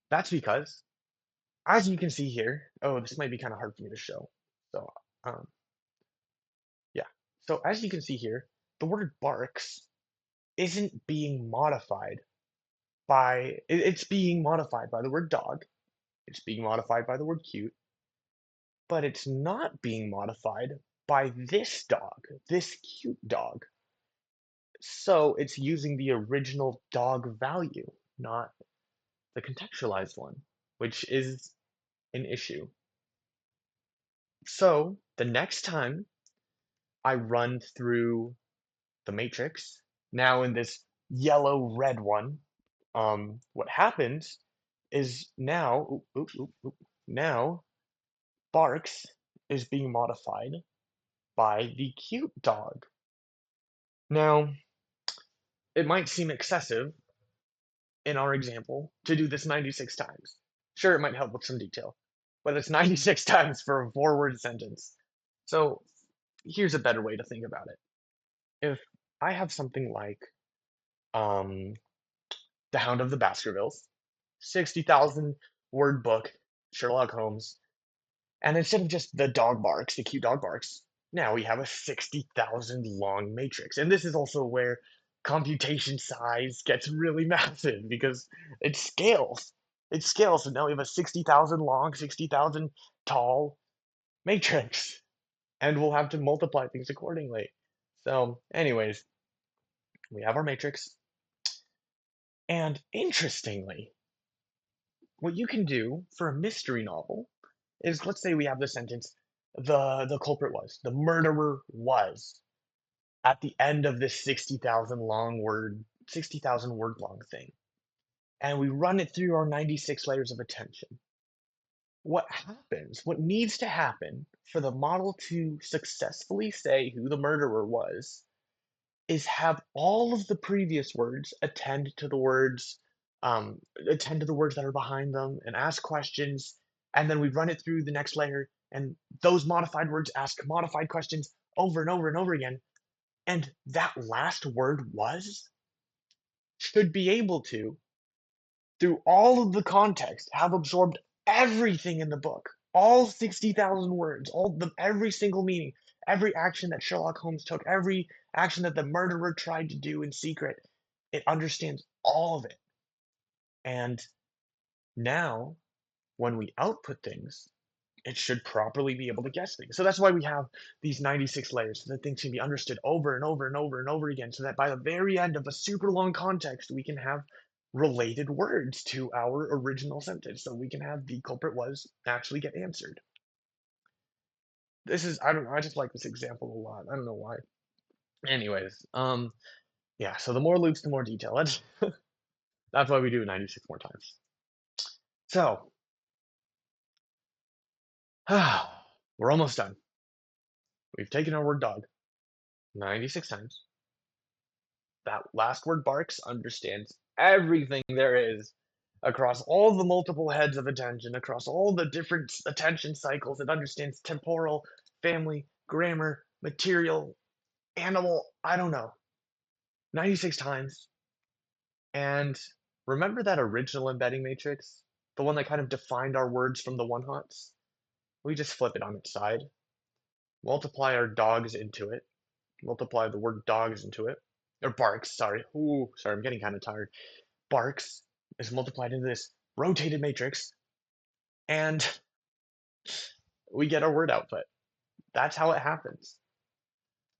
that's because, as you can see here, oh, this might be kind of hard for me to show. So, um, yeah. So as you can see here, the word barks isn't being modified it's being modified by the word dog, it's being modified by the word cute, but it's not being modified by this dog, this cute dog. So it's using the original dog value, not the contextualized one, which is an issue. So the next time I run through the matrix, now in this yellow red one, what happens is now, now barks is being modified by the cute dog. Now, it might seem excessive in our example to do this 96 times. Sure, it might help with some detail, but it's 96 times for a four-word sentence. So here's a better way to think about it. If I have something like um, The Hound of the Baskervilles, 60,000 word book, Sherlock Holmes, and instead of just the dog barks, the cute dog barks, now we have a 60,000 long matrix. And this is also where computation size gets really massive because it scales. It scales. So now we have a 60,000 long, 60,000 tall matrix. And we'll have to multiply things accordingly. So, anyways, we have our matrix. And interestingly, what you can do for a mystery novel is, let's say we have the sentence, the culprit was, the murderer was, at the end of this 60,000 word long thing. And we run it through our 96 layers of attention. What happens, what needs to happen for the model to successfully say who the murderer was is have all of the previous words attend to the words that are behind them and ask questions, and then we run it through the next layer, and those modified words ask modified questions over and over and over again, and that last word was should be able to, through all of the context, have absorbed everything in the book, all 60,000 words, every single meaning, every action that Sherlock Holmes took, every action that the murderer tried to do in secret. It understands all of it. And now, when we output things, it should properly be able to guess things. So that's why we have these 96 layers, so that things can be understood over and over and over and over again, so that by the very end of a super long context, we can have related words to our original sentence. So we can have the culprit was actually get answered. This is, I don't know, I just like this example a lot. I don't know why. Anyways, yeah, so the more loops, the more detail. That's why we do it 96 more times. So, we're almost done. We've taken our word dog 96 times. That last word barks understands everything there is across all the multiple heads of attention, across all the different attention cycles. It understands temporal, family, grammar, material, animal, I don't know. 96 times. And remember that original embedding matrix? The one that kind of defined our words from the one-hots? We just flip it on its side, multiply our dogs into it, multiply the word dogs into it, or barks, sorry. Ooh, sorry, I'm getting kind of tired. Barks is multiplied into this rotated matrix, and we get our word output. That's how it happens.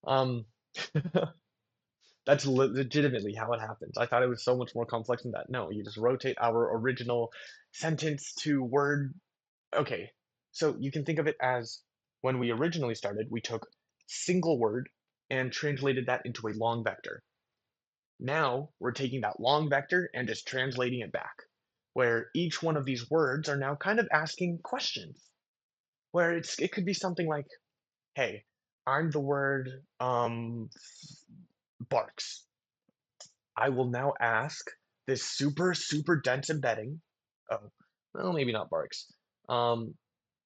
Um, that's legitimately how it happens. I thought it was so much more complex than that. No, you just rotate our original sentence to word. Okay, so you can think of it as when we originally started, we took single word and translated that into a long vector. Now we're taking that long vector and just translating it back, where each one of these words are now kind of asking questions, where it could be something like, hey, I'm the word barks. I will now ask this super, super dense embedding. Oh, well, maybe not barks. Um,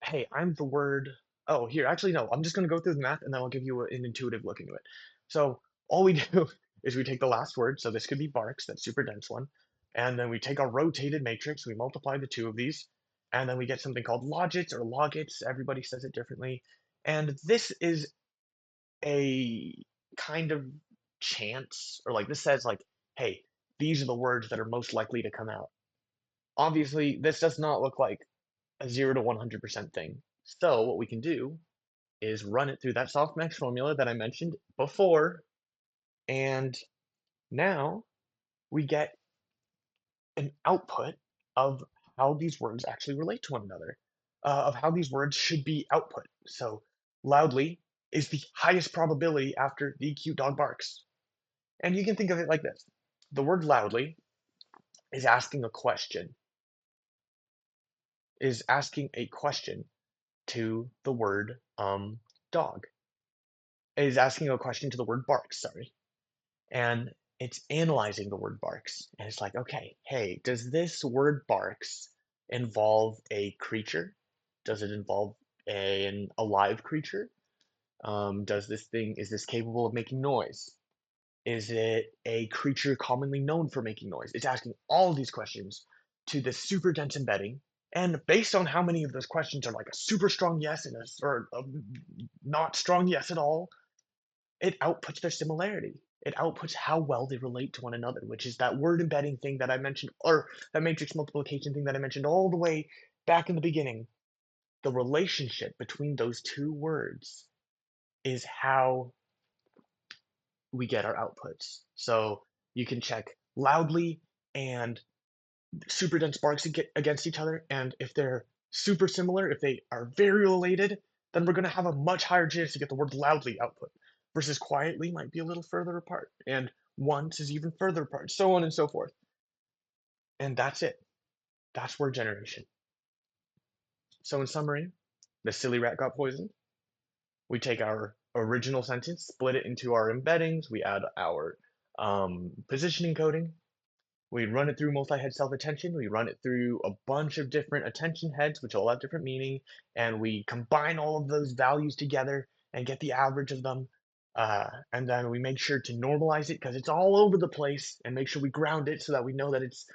hey, I'm the word. Oh, here, actually, no, I'm just going to go through the math and then I'll give you an intuitive look into it. So all we do is we take the last word. So this could be barks, that super dense one. And then we take our rotated matrix, we multiply the two of these, and then we get something called logits or logits. Everybody says it differently. And this is a kind of chance, or like this says like, hey, these are the words that are most likely to come out. Obviously, this does not look like a 0 to 100% thing. So what we can do is run it through that softmax formula that I mentioned before, and now we get an output of how these words actually relate to one another, of how these words should be output. So loudly is the highest probability after the cute dog barks. And you can think of it like this. The word loudly is asking a question, is asking a question to the word dog, is asking a question to the word barks, sorry. And it's analyzing the word barks. And it's like, okay, hey, does this word barks involve a creature? Does it involve an alive creature? Is this capable of making noise? Is it a creature commonly known for making noise? It's asking all of these questions to this super dense embedding. And based on how many of those questions are like a super strong yes and or a not strong yes at all, it outputs their similarity. It outputs how well they relate to one another, which is that word embedding thing that I mentioned, or that matrix multiplication thing that I mentioned all the way back in the beginning. The relationship between those two words is how we get our outputs. So you can check loudly and super dense barks against each other, and if they're super similar, if they are very related, then we're going to have a much higher chance to get the word loudly output, versus quietly might be a little further apart, and once is even further apart, so on and so forth. And that's it. That's word generation. So in summary, the silly rat got poisoned. We take our original sentence, split it into our embeddings, we add our position encoding, we run it through multi-head self-attention. We run it through a bunch of different attention heads, which all have different meaning, and we combine all of those values together and get the average of them. And then we make sure to normalize it because it's all over the place, and make sure we ground it so that we know that it's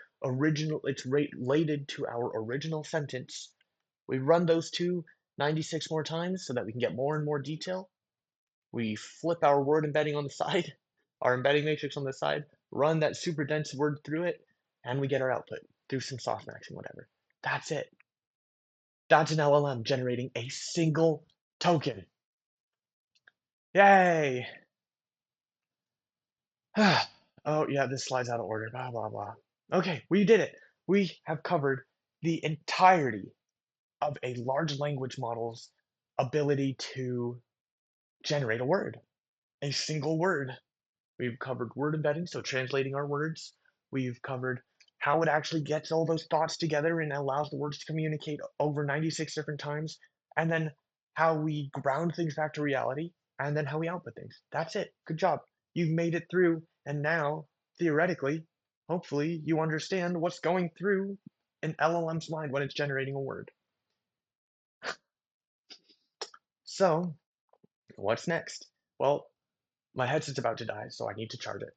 related to our original sentence. We run those 96 more times so that we can get more and more detail. We flip our word embedding on the side, our embedding matrix on the side, run that super dense word through it, and we get our output through some softmax and whatever. That's it. That's an LLM generating a single token. Yay! Oh, yeah, this slide's out of order, blah, blah, blah. Okay, we did it. We have covered the entirety of a large language model's ability to generate a word, a single word. We've covered word embedding, so translating our words. We've covered how it actually gets all those thoughts together and allows the words to communicate over 96 different times. And then how we ground things back to reality. And then how we output things. That's it. Good job. You've made it through. And now, theoretically, hopefully, you understand what's going through an LLM's mind when it's generating a word. So, what's next? Well, my headset's about to die, so I need to charge it.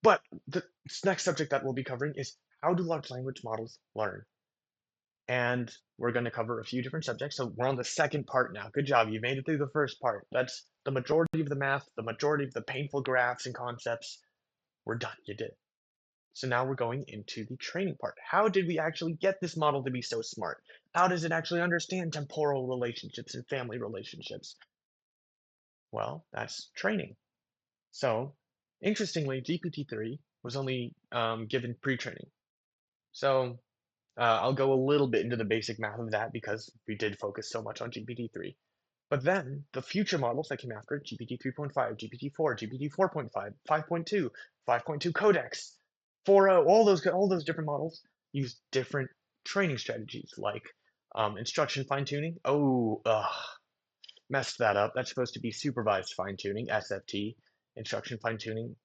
But the next subject that we'll be covering is how do large language models learn? And we're going to cover a few different subjects. So we're on the second part now. Good job. You made it through the first part. That's the majority of the math, the majority of the painful graphs and concepts. We're done. You did. So now we're going into the training part. How did we actually get this model to be so smart? How does it actually understand temporal relationships and family relationships? Well, that's training. So, interestingly, GPT-3 was only given pre-training. So, I'll go a little bit into the basic math of that because we did focus so much on GPT-3. But then the future models that came after GPT 3.5, GPT-4, GPT 4.5, 5.2, 5.2 Codex, 4.0, all those different models use different training strategies like instruction fine tuning. Oh, messed that up. That's supposed to be supervised fine tuning, SFT, instruction fine tuning.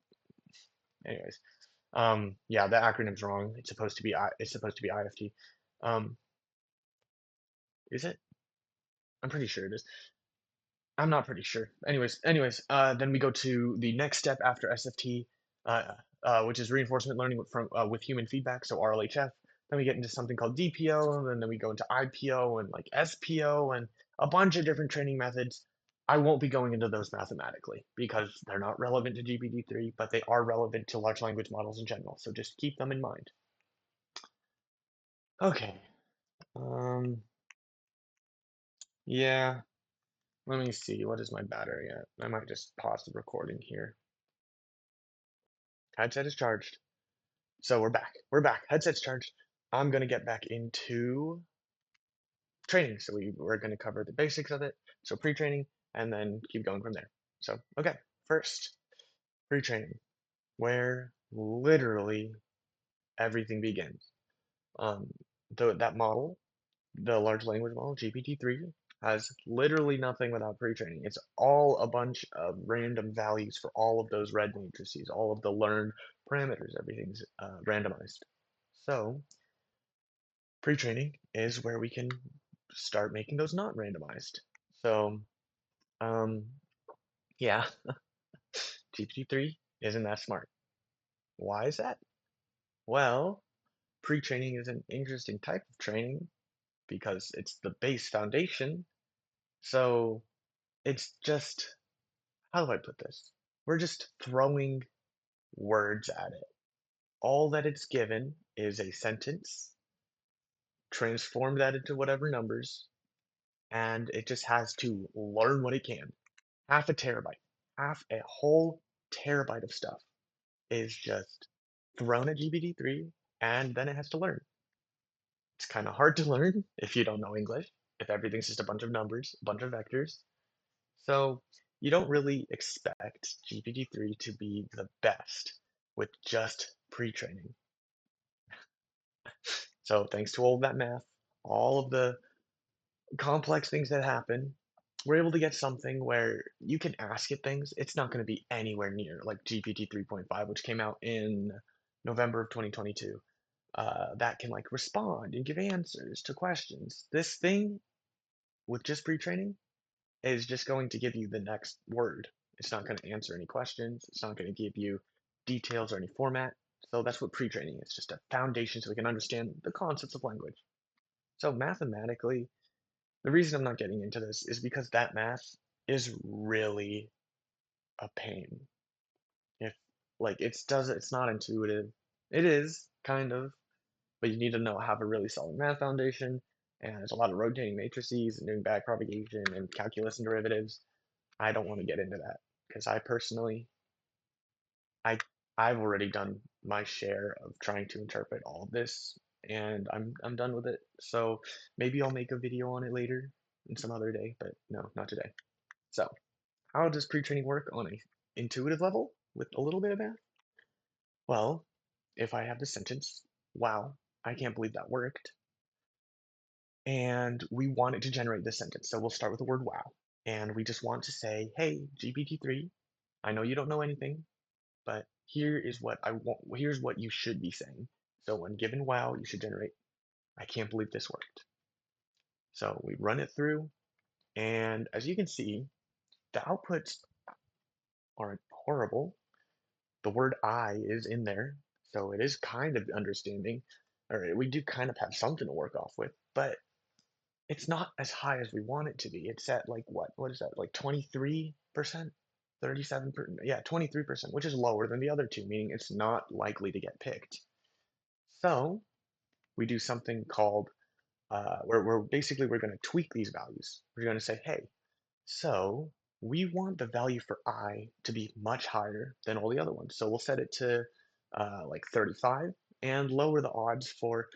Anyways, yeah, the acronym's wrong. It's supposed to be IFT. Um, is it? I'm pretty sure it is. I'm not pretty sure. Anyways, then we go to the next step after SFT, which is reinforcement learning with human feedback, so RLHF. Then we get into something called DPO, and then we go into IPO and like SPO and a bunch of different training methods. I won't be going into those mathematically because they're not relevant to GPT-3, but they are relevant to large language models in general. So just keep them in mind. Okay. Um, yeah. Let me see. What is my battery at? I might just pause the recording here. Headset is charged. So we're back. We're back. Headset's charged. I'm going to get back into training. So we're going to cover the basics of it. So pre-training and then keep going from there. So, okay. First, pre-training, where literally everything begins. Um, that model, the large language model, GPT-3, has literally nothing without pre-training. It's all a bunch of random values for all of those red matrices, all of the learned parameters. Everything's randomized. So pre-training is where we can start making those not randomized. So um, yeah, GPT-3 isn't that smart. Why is that? Well, pre-training is an interesting type of training because it's the base foundation. So it's just, how do I put this? We're just throwing words at it. All that it's given is a sentence, transform that into whatever numbers, and it just has to learn what it can. Half a terabyte, half a whole terabyte of stuff is just thrown at GPT-3, and then it has to learn. It's kind of hard to learn if you don't know English, if everything's just a bunch of numbers, a bunch of vectors. So you don't really expect GPT-3 to be the best with just pre-training. So thanks to all of that math, all of the complex things that happen, we're able to get something where you can ask it things. It's not going to be anywhere near like GPT 3.5, which came out in November of 2022. That can like respond and give answers to questions. This thing with just pre-training is just going to give you the next word. It's not going to answer any questions. It's not going to give you details or any format. So that's what pre-training is, just a foundation so we can understand the concepts of language. So mathematically, the reason I'm not getting into this is because that math is really a pain. If like it's not intuitive. It is kind of, but you need to know have a really solid math foundation. And there's a lot of rotating matrices and doing backpropagation and calculus and derivatives. I don't want to get into that because I personally, I I've already done my share of trying to interpret all of this, and I'm done with it. So maybe I'll make a video on it later in some other day, but no, not today. So how does pre-training work on a intuitive level with a little bit of math? Well, if I have the sentence, wow, I can't believe that worked, and we want it to generate this sentence. So we'll start with the word wow, and we just want to say, hey, GPT-3, I know you don't know anything, but here is what I want. Here's what you should be saying. So when given wow, you should generate, I can't believe this worked. So we run it through, and as you can see, the outputs aren't horrible. the word I is in there, so it is kind of understanding, or we do kind of have something to work off with, but it's not as high as we want it to be. It's at like what? What is that? Like 23%? 37%? Yeah, 23%, which is lower than the other two, meaning it's not likely to get picked. So we do something called we're basically we're going to tweak these values. We're going to say, hey, so we want the value for I to be much higher than all the other ones. So we'll set it to like 35 and lower the odds for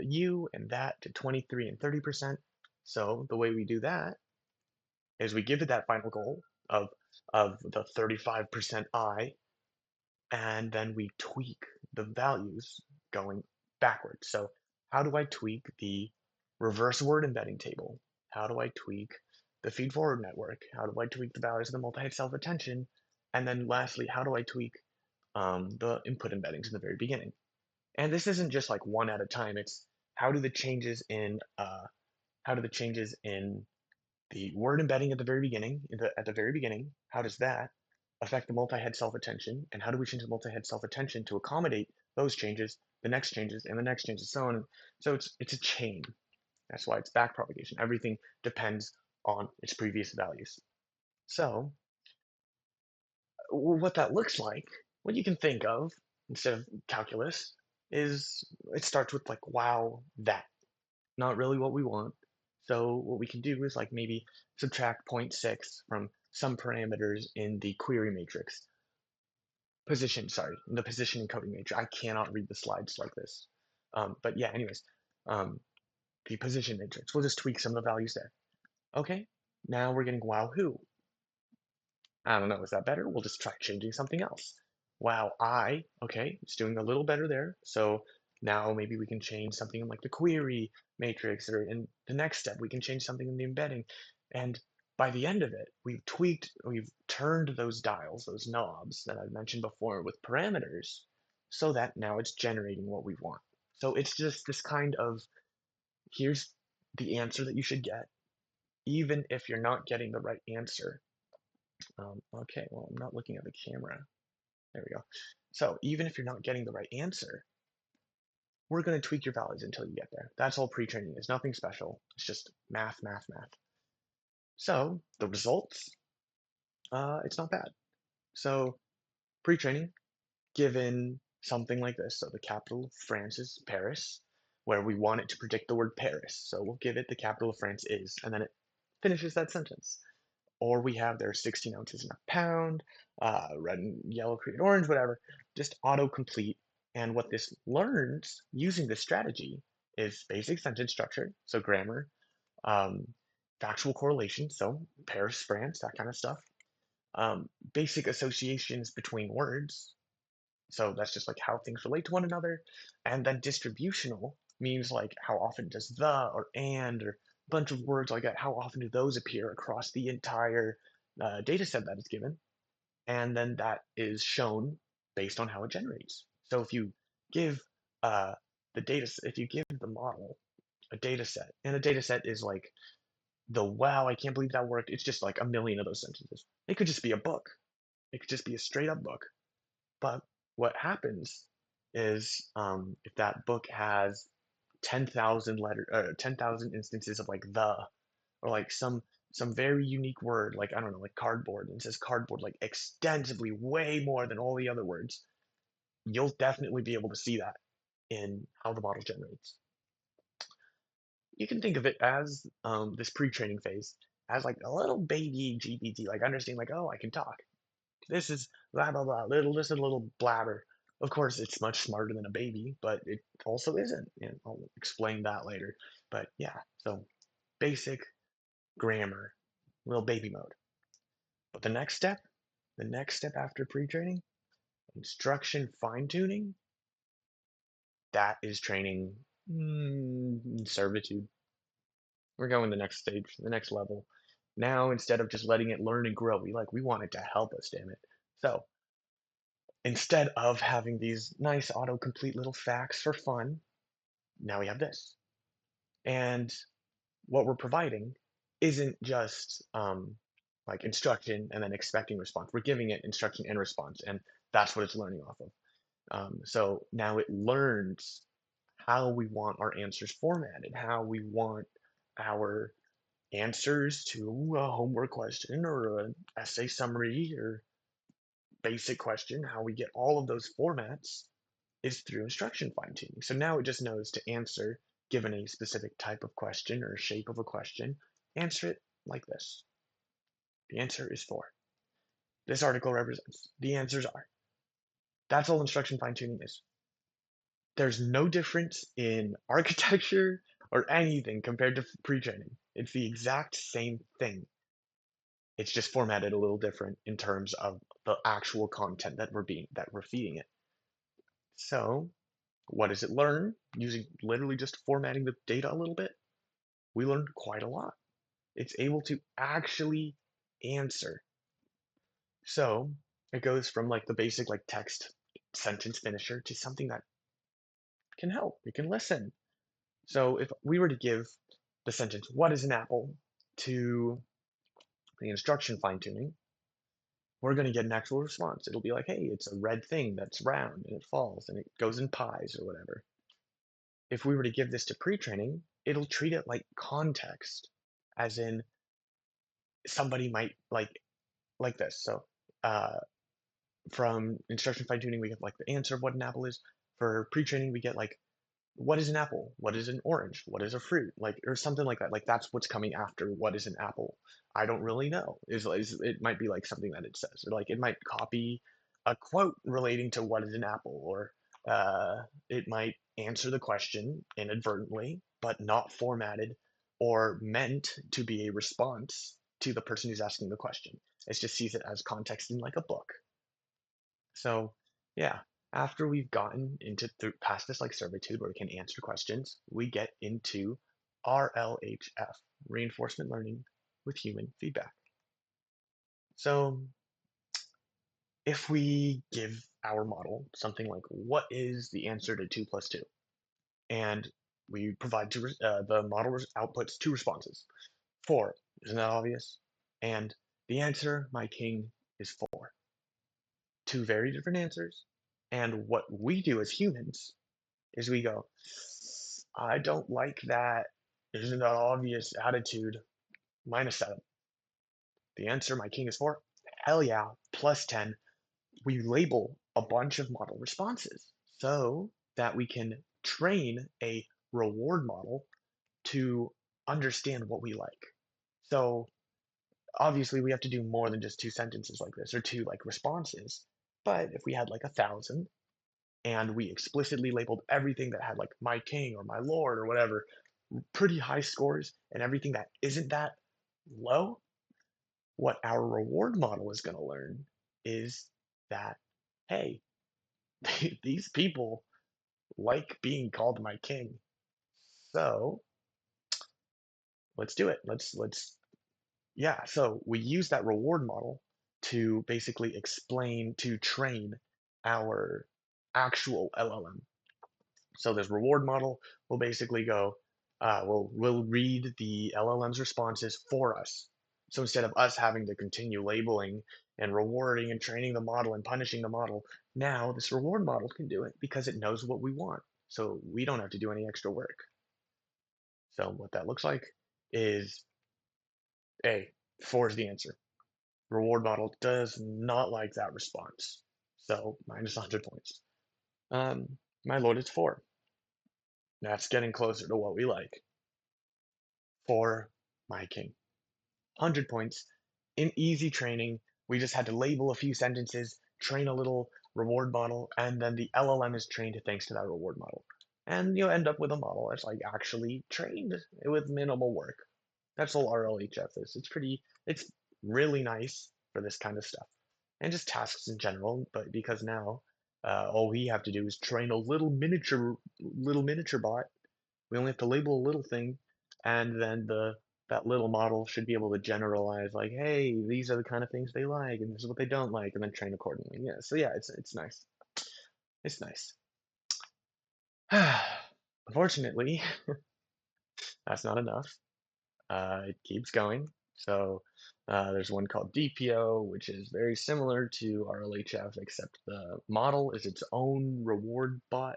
you and that to 23 and 30%. So the way we do that is we give it that final goal of the 35% I, and then we tweak the values going backwards. So how do I tweak the reverse word embedding table? How do I tweak the feed forward network? How do I tweak the values of the multi-head self-attention? And then lastly, how do I tweak the input embeddings in the very beginning? And this isn't just like one at a time. It's how do the changes in the word embedding at the very beginning, at the very beginning, how does that affect the multi-head self-attention? And how do we change the multi-head self-attention to accommodate those changes, the next changes, and the next changes, so on? So it's a chain. That's why it's back propagation. Everything depends on its previous values. So what that looks like, what you can think of instead of calculus, is it starts with like wow, that. Not really what we want. So what we can do is like maybe subtract zero point 0.6 from some parameters in the query matrix. The position encoding matrix. I cannot read the slides like this. But yeah, anyways, um, the position matrix. We'll just tweak some of the values there. Okay, now we're getting wow who. I don't know, is that better? We'll just try changing something else. Wow, okay, it's doing a little better there. So now maybe we can change something in like the query matrix, or in the next step, we can change something in the embedding. And by the end of it, we've turned those dials, those knobs that I've mentioned before with parameters, so that now it's generating what we want. So it's just this kind of, here's the answer that you should get, even if you're not getting the right answer. Okay, well, I'm not looking at the camera. There we go. So even if you're not getting the right answer, we're going to tweak your values until you get there. That's all pre-training is. Nothing special. It's just math, math, math. So the results, it's not bad. So pre-training, given something like this, so the capital of France is Paris, where we want it to predict the word Paris. So we'll give it the capital of France is, and then it finishes that sentence. Or we have there's 16 ounces in a pound, red and yellow, green, orange, whatever, just autocomplete. And what this learns using this strategy is basic sentence structure, so grammar, um, factual correlation, so Paris, France, that kind of stuff, basic associations between words, so that's just like how things relate to one another, and then distributional means like how often does the or and or a bunch of words like that, how often do those appear across the entire data set that is given, and then that is shown based on how it generates. So if you give if you give the model a data set, and a data set is like the wow, I can't believe that worked. It's just like a million of those sentences. It could just be a book. It could just be a straight up book. But what happens is if that book has 10,000 instances of like the, or like some very unique word, like I don't know, like cardboard, and it says cardboard like extensively way more than all the other words, you'll definitely be able to see that in how the model generates. You can think of it as this pre-training phase as like a little baby GPT, like understanding like, oh, I can talk. This is blah blah blah, just a little blabber. Of course, it's much smarter than a baby, but it also isn't. And I'll explain that later. But yeah, so basic grammar, little baby mode. But the next step after pre-training, instruction fine-tuning, that is training servitude. We're going the next stage, the next level. Now, instead of just letting it learn and grow, we want it to help us, damn it. So instead of having these nice autocomplete little facts for fun, now we have this. And what we're providing isn't just like instruction and then expecting response. We're giving it instruction and response, and that's what it's learning off of. So now it learns how we want our answers formatted, how we want our answers to a homework question or an essay summary or basic question, how we get all of those formats is through instruction fine tuning. So now it just knows to answer, given a specific type of question or shape of a question, answer it like this. The answer is 4. This article represents. The answers are. That's all instruction fine tuning is. There's no difference in architecture or anything compared to pre-training. It's the exact same thing. It's just formatted a little different in terms of the actual content that we're feeding it. So, what does it learn using literally just formatting the data a little bit? We learned quite a lot. It's able to actually answer. So, it goes from like the basic like text sentence finisher to something that can help. It can listen. So, if we were to give the sentence, "What is an apple?" to the instruction fine tuning, we're going to get an actual response. It'll be like, hey, it's a red thing that's round and it falls and it goes in pies or whatever. If we were to give this to pre-training, it'll treat it like context, as in somebody might like this. So uh, from instruction fine tuning, we get like the answer of what an apple is. For pre-training, we get like what is an apple? What is an orange? What is a fruit? Like, or something like that. Like, that's what's coming after what is an apple. I don't really know. It might be like something that it says, or like it might copy a quote relating to what is an apple, or it might answer the question inadvertently, but not formatted or meant to be a response to the person who's asking the question. It just sees it as context in like a book. So yeah, after we've gotten into past this like servitude where we can answer questions, we get into RLHF, reinforcement learning with human feedback. So if we give our model something like, what is the answer to 2 plus 2? And we provide the model outputs 2 responses. 4, isn't that obvious? And the answer, my king, is 4. 2 very different answers. And what we do as humans is we go, I don't like that. Isn't that obvious attitude? -7. The answer, my king is 4. Hell yeah, +10. We label a bunch of model responses so that we can train a reward model to understand what we like. So obviously we have to do more than just 2 sentences like this or 2 like responses. But if we had like 1,000, and we explicitly labeled everything that had like my king or my lord or whatever pretty high scores, and everything that isn't that low, what our reward model is going to learn is that, hey, these people like being called my king, so let's do it. Let's Yeah, so we use that reward model to basically explain, to train our actual LLM. So this reward model will basically go, we'll read the LLM's responses for us. So instead of us having to continue labeling and rewarding and training the model and punishing the model, now this reward model can do it because it knows what we want. So we don't have to do any extra work. So what that looks like is A, 4 is the answer. Reward model does not like that response. So minus 100 points. My lord is 4. That's getting closer to what we like. For my king. 100 points. In easy training, we just had to label a few sentences, train a little reward model, and then the LLM is trained thanks to that reward model. And you end up with a model that's like actually trained with minimal work. That's all RLHF is. It's really nice for this kind of stuff. And just tasks in general, but because now all we have to do is train a little miniature bot. We only have to label a little thing, and then that little model should be able to generalize like, hey, these are the kind of things they like, and this is what they don't like, and then train accordingly. Yeah, so yeah, it's nice. It's nice. Unfortunately, that's not enough. It keeps going. So There's one called DPO, which is very similar to RLHF, except the model is its own reward bot.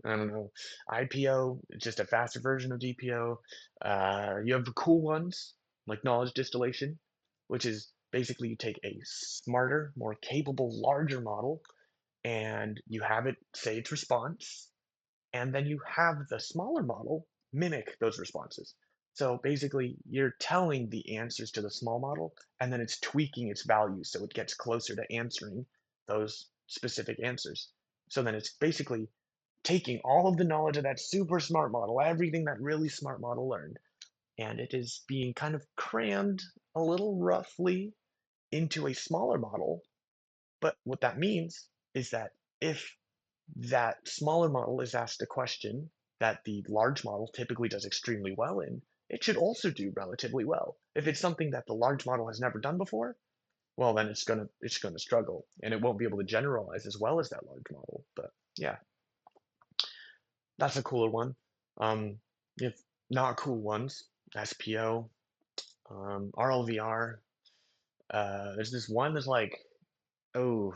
I don't know. IPO, it's just a faster version of DPO. You have the cool ones, like knowledge distillation, which is basically you take a smarter, more capable, larger model, and you have it say its response, and then you have the smaller model mimic those responses. So basically, you're telling the answers to the small model, and then it's tweaking its values so it gets closer to answering those specific answers. So then it's basically taking all of the knowledge of that super smart model, everything that really smart model learned, and it is being kind of crammed a little roughly into a smaller model. But what that means is that if that smaller model is asked a question that the large model typically does extremely well in, it should also do relatively well. If it's something that the large model has never done before, well then it's gonna struggle and it won't be able to generalize as well as that large model. But yeah, that's a cooler one. If not cool ones, SPO, RLVR. There's this one that's like, oh,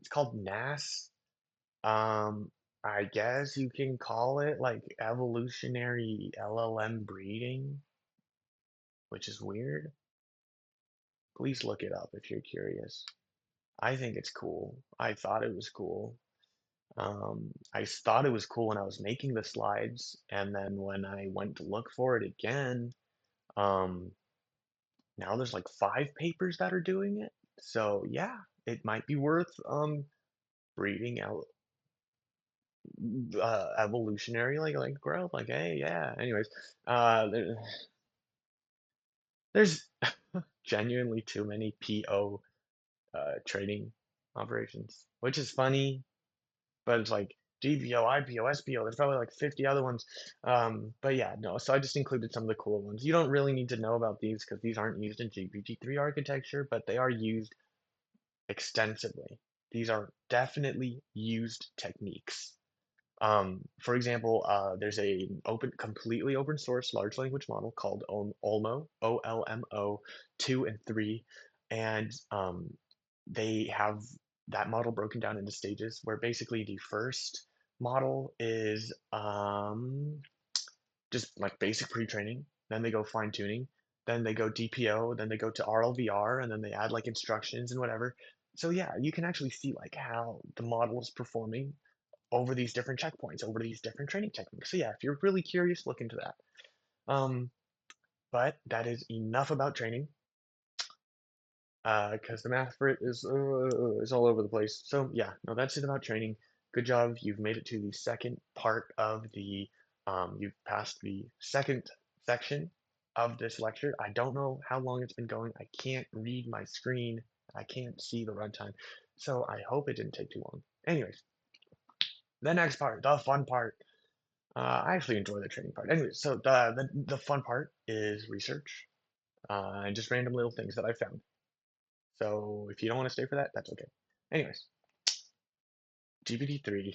it's called NAS. Um, I guess you can call it like evolutionary LLM breeding, which is weird. Please look it up if you're curious. I think it's cool. I thought it was cool. I thought it was cool when I was making the slides, and then when I went to look for it again, um, now there's like 5 papers that are doing it. So yeah, it might be worth breeding out evolutionary like growth. Like hey yeah. Anyways, there's genuinely too many PO trading operations, which is funny, but it's like DPO, IPO, SPO. There's probably like 50 other ones. But yeah, no. So I just included some of the cooler ones. You don't really need to know about these because these aren't used in GPT-3 architecture, but they are used extensively. These are definitely used techniques. For example, there's a completely open source large language model called Olmo, OLMO 2 and 3, and they have that model broken down into stages where basically the first model is just like basic pre-training, then they go fine-tuning, then they go DPO, then they go to RLVR, and then they add like instructions and whatever. So yeah, you can actually see like how the model is performing over these different checkpoints, over these different training techniques. So yeah, if you're really curious, look into that. Um, but that is enough about training, because the math for it is all over the place. So yeah, no, that's it about training. Good job, you've made it to the second part of the, you've passed the second section of this lecture. I don't know how long it's been going. I can't read my screen. I can't see the runtime. So I hope it didn't take too long. Anyways, the next part, the fun part. I actually enjoy the training part. Anyway, so the fun part is research and just random little things that I found. So if you don't want to stay for that, that's okay. Anyways, GPT-3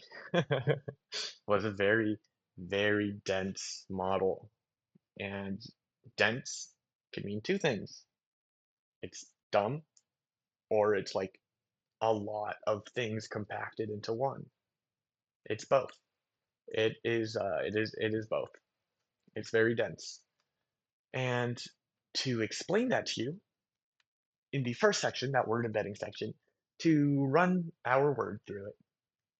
was a very, very dense model, and dense can mean two things. It's dumb, or it's like a lot of things compacted into one. It's both. It is both. It's very dense. And to explain that to you, in the first section, that word embedding section, to run our word through it,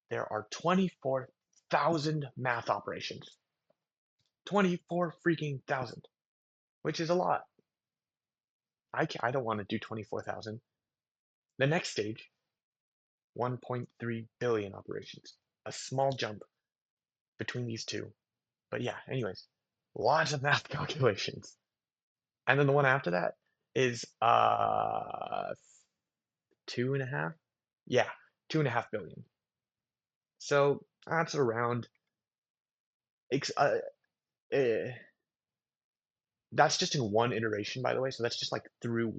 there are 24,000 math operations. 24 freaking thousand, which is a lot. I don't want to do 24,000. The next stage, 1.3 billion operations. A small jump between these two. But yeah, anyways, lots of math calculations. And then the one after that is 2.5. Yeah, 2.5 billion. So that's around. Eh, that's just in one iteration, by the way. So that's just like through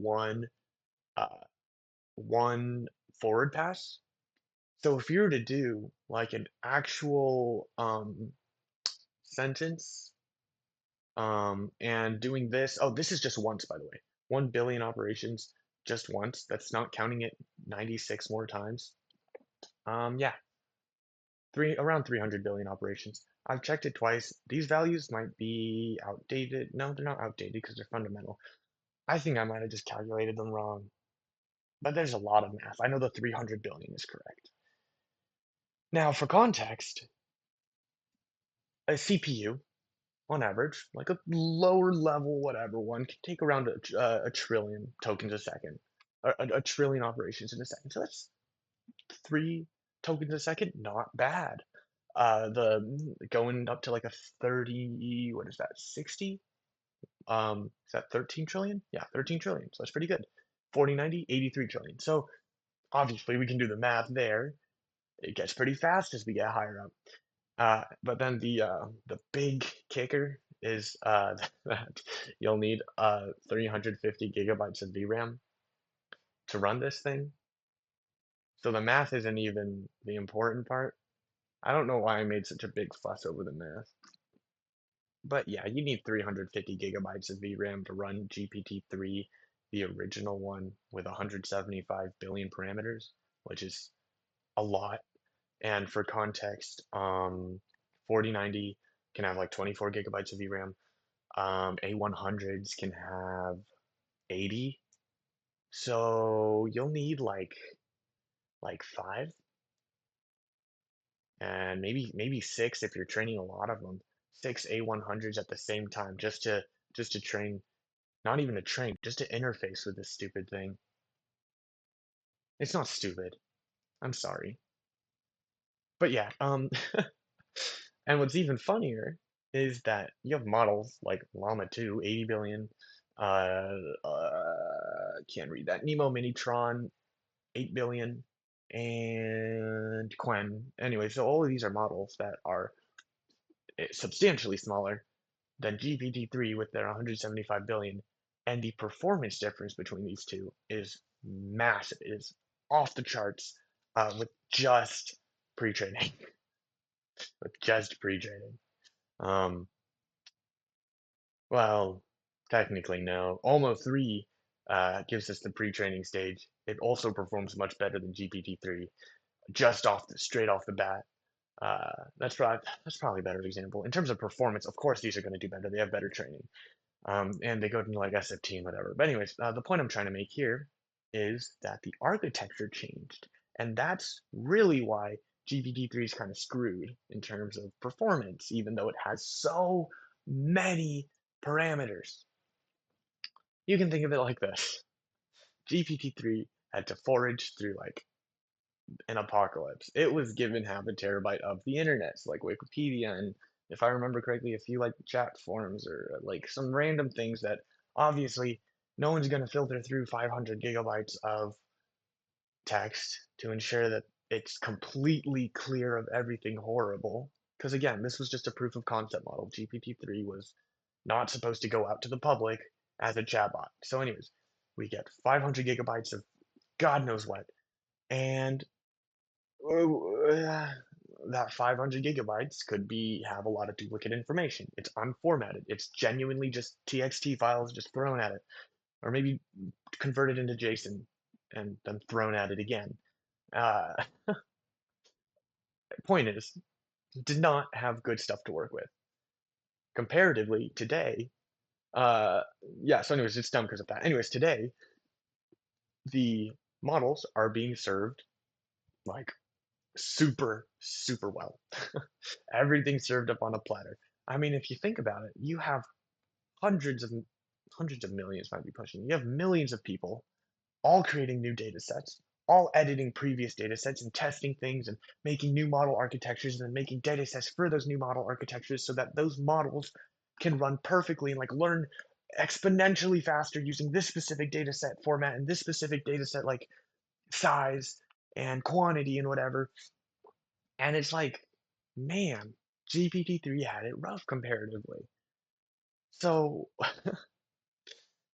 uh, one forward pass. So if you were to do like an actual sentence, And doing this, oh, this is just once, by the way. 1 billion operations just once. That's not counting it 96 more times. Yeah, around 300 billion operations. I've checked it twice. These values might be outdated. No, they're not outdated because they're fundamental. I think I might have just calculated them wrong, but there's a lot of math. I know the 300 billion is correct. Now, for context, a CPU, on average, like a lower level whatever one, can take around a trillion tokens a second, a trillion operations in a second. So that's 3 tokens a second, not bad. The going up to like a 30, what is that, 60? Is that 13 trillion? Yeah, 13 trillion. So that's pretty good. 40, 90, 83 trillion. So obviously we can do the math there. It gets pretty fast as we get higher up. But then the big kicker is that you'll need 350 gigabytes of VRAM to run this thing. So the math isn't even the important part. I don't know why I made such a big fuss over the math. But yeah, you need 350 gigabytes of VRAM to run GPT-3, the original one with 175 billion parameters, which is a lot. And for context, 4090 can have like 24 gigabytes of VRAM. A100s can have 80. So you'll need like five and maybe six if you're training a lot of them. Six A100s at the same time just to train, not even to train, just to interface with this stupid thing. It's not stupid. I'm sorry. But yeah, and what's even funnier is that you have models like Llama 2, 80 billion, can't read that, Nemo Minitron, 8 billion, and Quen. Anyway, so all of these are models that are substantially smaller than GPT-3 with their 175 billion, and the performance difference between these two is massive. It is off the charts with just pre-training, with just pre-training. Um, well, technically no. Almost 3 gives us the pre-training stage. It also performs much better than GPT-3, just straight off the bat. That's probably a better example. In terms of performance, of course these are going to do better. They have better training. And they go to like SFT and whatever. But anyways, the point I'm trying to make here is that the architecture changed. And that's really why GPT-3 is kind of screwed in terms of performance, even though it has so many parameters. You can think of it like this. GPT-3 had to forage through like an apocalypse. It was given half a terabyte of the internet, so like Wikipedia, and if I remember correctly, a few like chat forums or like some random things that obviously no one's going to filter through 500 gigabytes of text to ensure that it's completely clear of everything horrible. Because again, this was just a proof of concept model. GPT-3 was not supposed to go out to the public as a chatbot. So, anyways, we get 500 gigabytes of God knows what, and uh, that 500 gigabytes could have a lot of duplicate information. It's unformatted. It's genuinely just TXT files just thrown at it, or maybe converted into JSON and then thrown at it again. Uh, Point is, did not have good stuff to work with. Comparatively, today, uh, yeah. So, anyways, it's dumb because of that. Anyways, today the models are being served like super well. Everything's served up on a platter. I mean, if you think about it, you have hundreds of hundreds of millions might be pushing. You have millions of people all creating new data sets, all editing previous data sets and testing things and making new model architectures and then making data sets for those new model architectures so that those models can run perfectly and like learn exponentially faster using this specific data set format and this specific data set like size and quantity and whatever. And it's like, man, GPT-3 had it rough comparatively. So,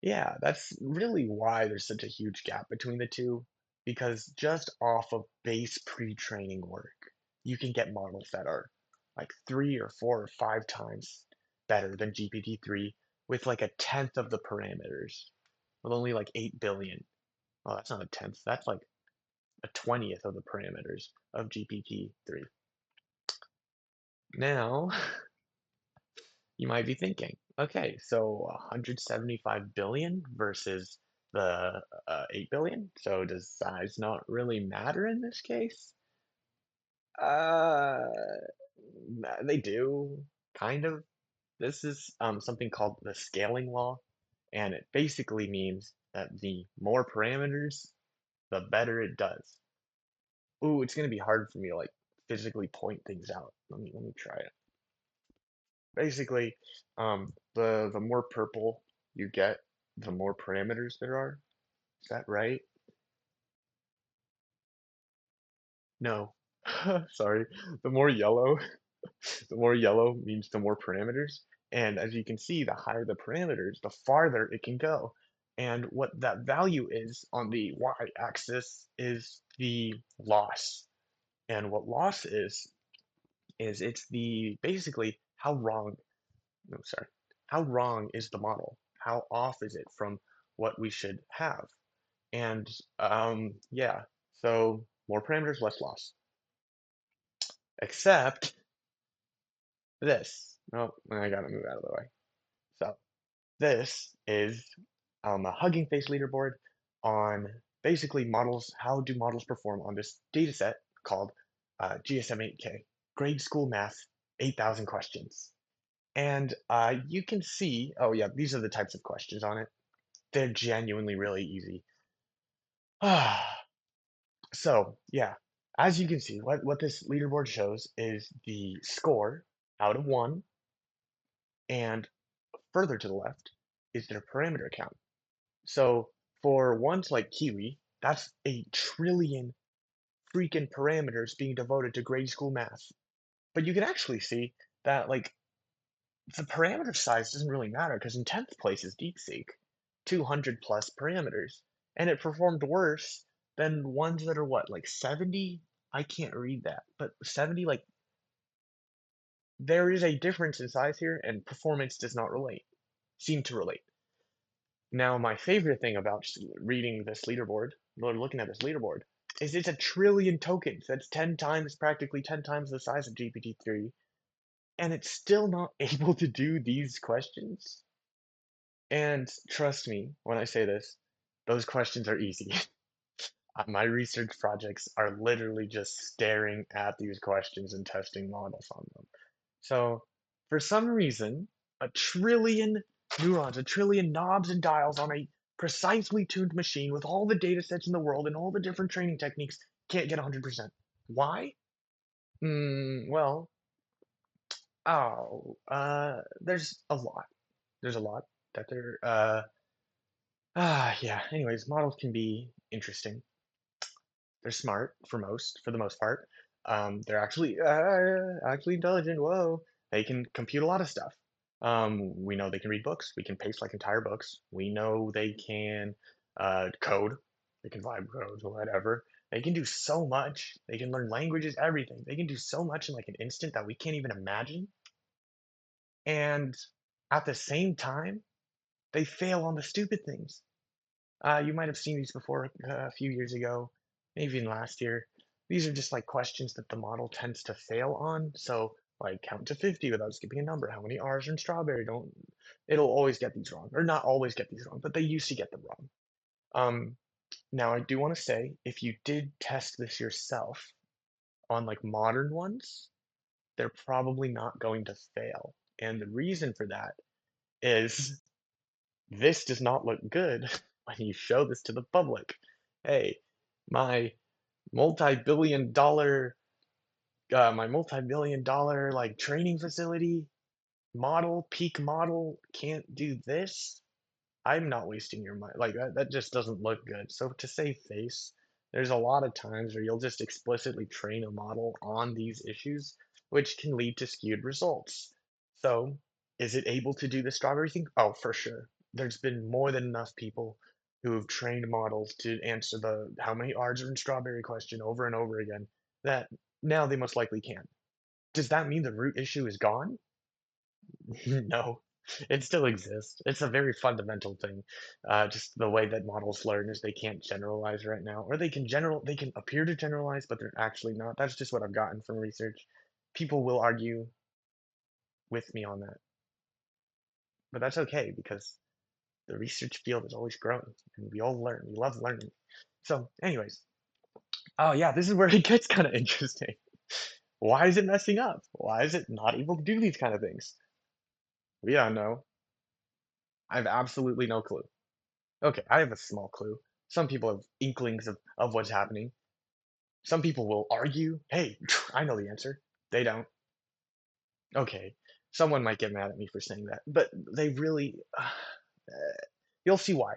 yeah, that's really why there's such a huge gap between the two, because just off of base pre-training work, you can get models that are like 3 or 4 or 5 times better than GPT-3 with like a tenth of the parameters, with only like 8 billion. Oh, that's not a tenth. That's like a 20th of the parameters of GPT-3. Now, you might be thinking, okay, so 175 billion versus the 8 billion. So does size not really matter in this case? Uh, they do, kind of. This is something called the scaling law, and it basically means that the more parameters, the better it does. Ooh, it's gonna be hard for me to like physically point things out. Let me try it. Basically, the more purple you get, the more parameters there are. Is that right? No. Sorry. The more yellow, the more yellow means the more parameters. And as you can see, the higher the parameters, the farther it can go. And what that value is on the y-axis is the loss. And what loss is it's the basically how wrong, no, sorry, how wrong is the model? How off is it from what we should have? And yeah, so more parameters, less loss. Except this. Oh, I gotta move out of the way. So this is a Hugging Face leaderboard on basically models. How do models perform on this data set called GSM-8K, grade school math, 8,000 questions. And you can see, oh yeah, these are the types of questions on it. They're genuinely really easy. So yeah, as you can see, what this leaderboard shows is the score out of 1, and further to the left is their parameter count. So for ones like Kiwi, that's a trillion freaking parameters being devoted to grade school math. But you can actually see that like the parameter size doesn't really matter because in 10th place is DeepSeek, 200 plus parameters, and it performed worse than ones that are what, like 70? I can't read that, but 70, like there is a difference in size here, and performance does not seem to relate. Now, my favorite thing about just reading this leaderboard, or looking at this leaderboard, is it's a trillion tokens. That's 10 times, practically 10 times the size of GPT-3, and it's still not able to do these questions. And trust me when I say this, those questions are easy. My research projects are literally just staring at these questions and testing models on them. So, for some reason, a trillion neurons, a trillion knobs and dials on a precisely tuned machine with all the data sets in the world and all the different training techniques can't get 100%. Why? Well, there's a lot. There's a lot that yeah. Anyways, models can be interesting. They're smart for the most part. They're actually intelligent. Whoa, they can compute a lot of stuff. We know they can read books. We can paste like entire books. We know they can code. They can vibe code or whatever. They can do so much. They can learn languages, everything. They can do so much in like an instant that we can't even imagine. And at the same time, they fail on the stupid things. You might have seen these before a few years ago, maybe even last year. These are just like questions that the model tends to fail on. So, like, count to 50 without skipping a number. How many R's are in strawberry? Don't. It'll always get these wrong, or not always get these wrong, but they used to get them wrong. Um, Now I do want to say, if you did test this yourself on like modern ones, they're probably not going to fail. And the reason for that is this does not look good when you show this to the public. Hey, my multi-billion dollar my multi-billion dollar like training facility model, peak model can't do this. I'm not wasting your money. Like that just doesn't look good. So to save face, there's a lot of times where you'll just explicitly train a model on these issues, which can lead to skewed results. So is it able to do the strawberry thing? Oh, for sure. There's been more than enough people who have trained models to answer the how many R's are in strawberry question over and over again that now they most likely can. Does that mean the root issue is gone? No, it still exists. It's a very fundamental thing. Just the way that models learn is they can't generalize right now, or they can appear to generalize, but they're actually not. That's just what I've gotten from research. People will argue with me on that, but that's okay because the research field is always growing, and we all learn. We love learning. So, anyways, oh yeah, this is where it gets kind of interesting. Why is it messing up? Why is it not able to do these kind of things? We don't know. I have absolutely no clue. Okay, I have a small clue. Some people have inklings of what's happening. Some people will argue, hey, I know the answer. They don't. Okay, someone might get mad at me for saying that, but they really, you'll see why.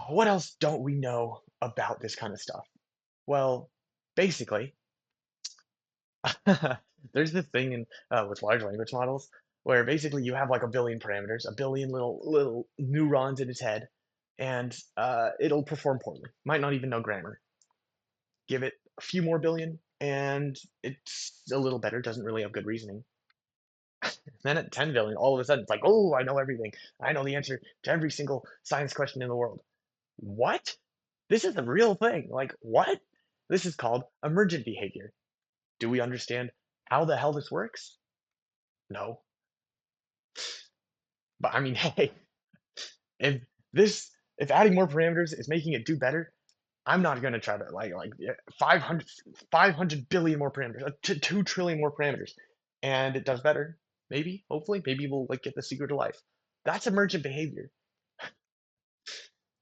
What else don't we know about this kind of stuff? Well, basically, there's this thing in with large language models where basically you have like a billion parameters, a billion little neurons in its head, and it'll perform poorly. Might not even know grammar. Give it a few more billion, and it's a little better. Doesn't really have good reasoning. Then at 10 billion, all of a sudden it's like, oh, I know everything. I know the answer to every single science question in the world. What? This is a real thing. Like, what? This is called emergent behavior. Do we understand how the hell this works? No. But I mean, hey, if this, if adding more parameters is making it do better, I'm not gonna try to like yeah, 500 billion more parameters, 2 trillion more parameters, and it does better. Maybe, hopefully, maybe we'll like get the secret to life. That's emergent behavior.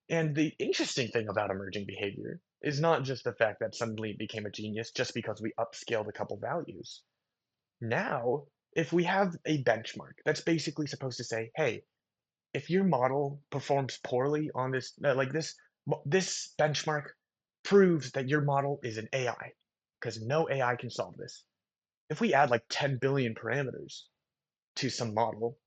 And the interesting thing about emerging behavior is not just the fact that suddenly it became a genius just because we upscaled a couple values. Now, if we have a benchmark that's basically supposed to say, hey, if your model performs poorly on this, this benchmark proves that your model is an AI, because no AI can solve this. If we add like 10 billion parameters to some model,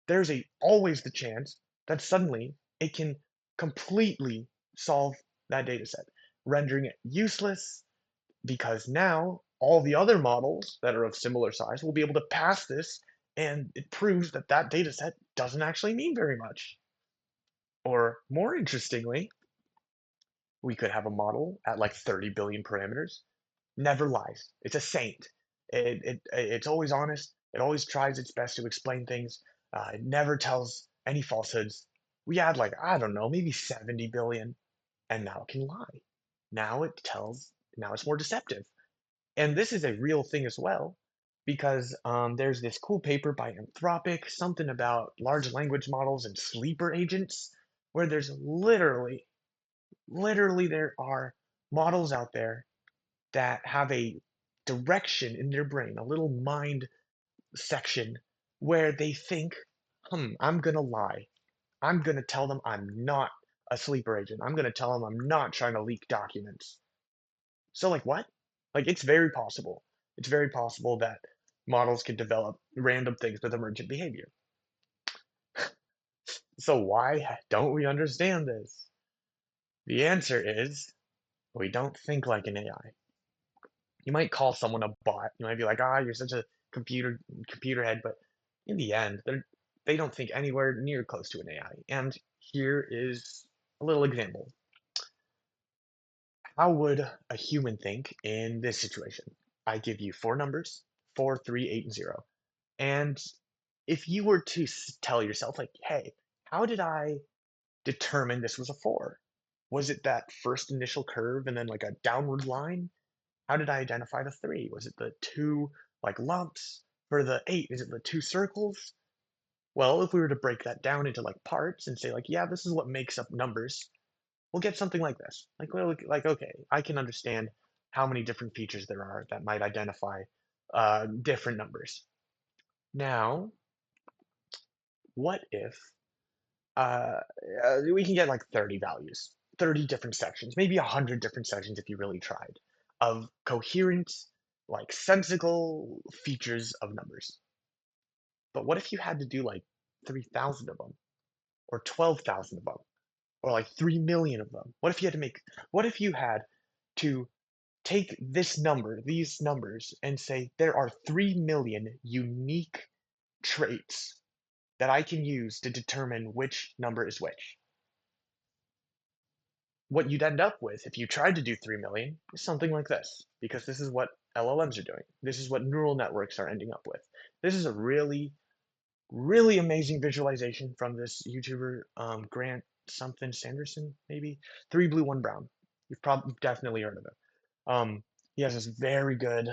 there's always the chance that suddenly it can completely solve that data set, rendering it useless because now all the other models that are of similar size will be able to pass this, and it proves that that data set doesn't actually mean very much. Or more interestingly, we could have a model at like 30 billion parameters, never lies. It's a saint. It's always honest. It always tries its best to explain things. It never tells any falsehoods. We add like, I don't know, maybe 70 billion, and now it can lie. Now it tells, now it's more deceptive. And this is a real thing as well, because there's this cool paper by Anthropic, something about large language models and sleeper agents, where there's literally there are models out there that have a direction in their brain, a little mind section where they think, I'm gonna lie. I'm gonna tell them I'm not a sleeper agent. I'm gonna tell them I'm not trying to leak documents. So, like, what? Like, it's very possible. It's very possible that models can develop random things with emergent behavior. So, why don't we understand this? The answer is we don't think like an AI. You might call someone a bot. You might be like, ah, you're such a computer head, but in the end, they don't think anywhere near close to an AI. And here is a little example. How would a human think in this situation? I give you four numbers, 4, 3, 8, and 0. And if you were to tell yourself, like, hey, how did I determine this was a 4? Was it that first initial curve and then like a downward line? How did I identify the 3? Was it the two like lumps? For the 8, is it the two circles? Well, if we were to break that down into like parts and say like, yeah, this is what makes up numbers, we'll get something like this. Like, okay, I can understand how many different features there are that might identify different numbers. Now, what if uh, we can get like 30 values, 30 different sections, maybe 100 different sections if you really tried, of coherent, like sensical features of numbers. But what if you had to do like 3,000 of them, or 12,000 of them, or like 3 million of them? What if you had to take these numbers, and say there are 3 million unique traits that I can use to determine which number is which. What you'd end up with if you tried to do 3 million is something like this, because this is what LLMs are doing. This is what neural networks are ending up with. This is a really amazing visualization from this YouTuber, Grant something Sanderson, maybe? Three blue, one brown. You've probably definitely heard of it. Um, he has this very good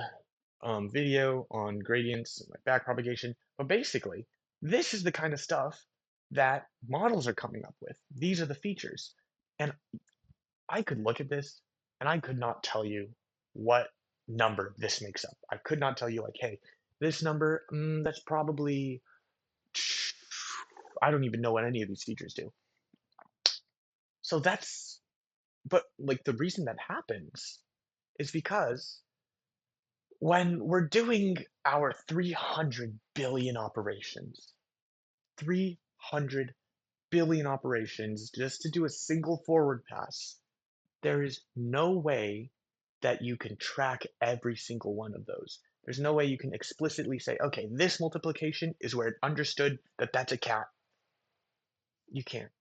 video on gradients and like back propagation. But basically, this is the kind of stuff that models are coming up with. These are the features. And I could look at this and I could not tell you what number this makes up. I could not tell you, like, hey, this number, that's probably, I don't even know what any of these features do. So but like the reason that happens is because when we're doing our 300 billion operations, 300 billion operations just to do a single forward pass, there is no way that you can track every single one of those. There's no way you can explicitly say, okay, this multiplication is where it understood that that's a cat. You can't.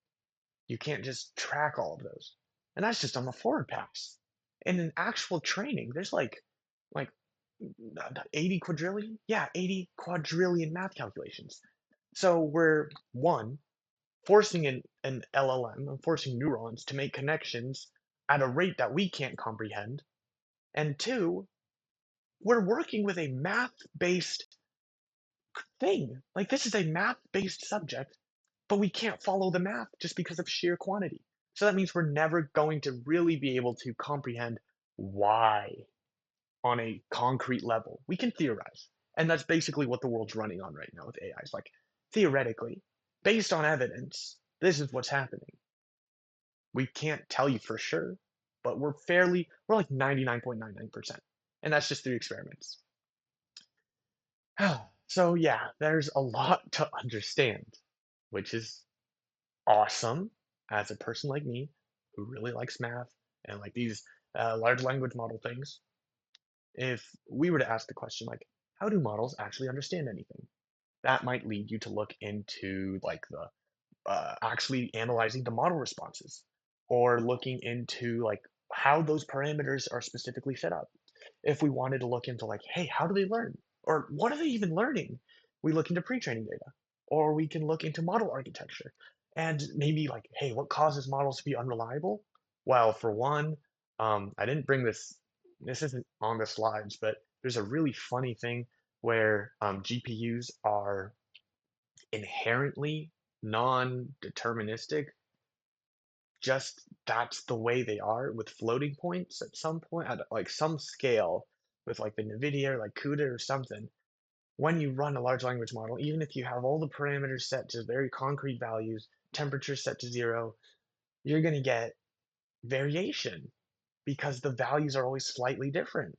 You can't just track all of those. And that's just on the forward pass. And in actual training, there's like 80 quadrillion? Yeah, 80 quadrillion math calculations. So we're one, forcing an LLM and forcing neurons to make connections at a rate that we can't comprehend. And two, we're working with a math-based thing. Like this is a math-based subject, but we can't follow the math just because of sheer quantity. So that means we're never going to really be able to comprehend why on a concrete level. We can theorize. And that's basically what the world's running on right now with AI. It's like, theoretically, based on evidence, this is what's happening. We can't tell you for sure, but we're like 99.99%. And that's just through experiments. So yeah, there's a lot to understand, which is awesome as a person like me who really likes math and like these large language model things. If we were to ask the question like, how do models actually understand anything? That might lead you to look into like the actually analyzing the model responses or looking into like how those parameters are specifically set up. If we wanted to look into like, hey, how do they learn? Or what are they even learning? We look into pre-training data, or we can look into model architecture and maybe like, hey, what causes models to be unreliable? Well, for one, I didn't bring this, this isn't on the slides, but there's a really funny thing where GPUs are inherently non-deterministic, just that's the way they are with floating points at some point at like some scale with like the NVIDIA or like CUDA or something. When you run a large language model, even if you have all the parameters set to very concrete values, temperature set to 0, you're going to get variation because the values are always slightly different.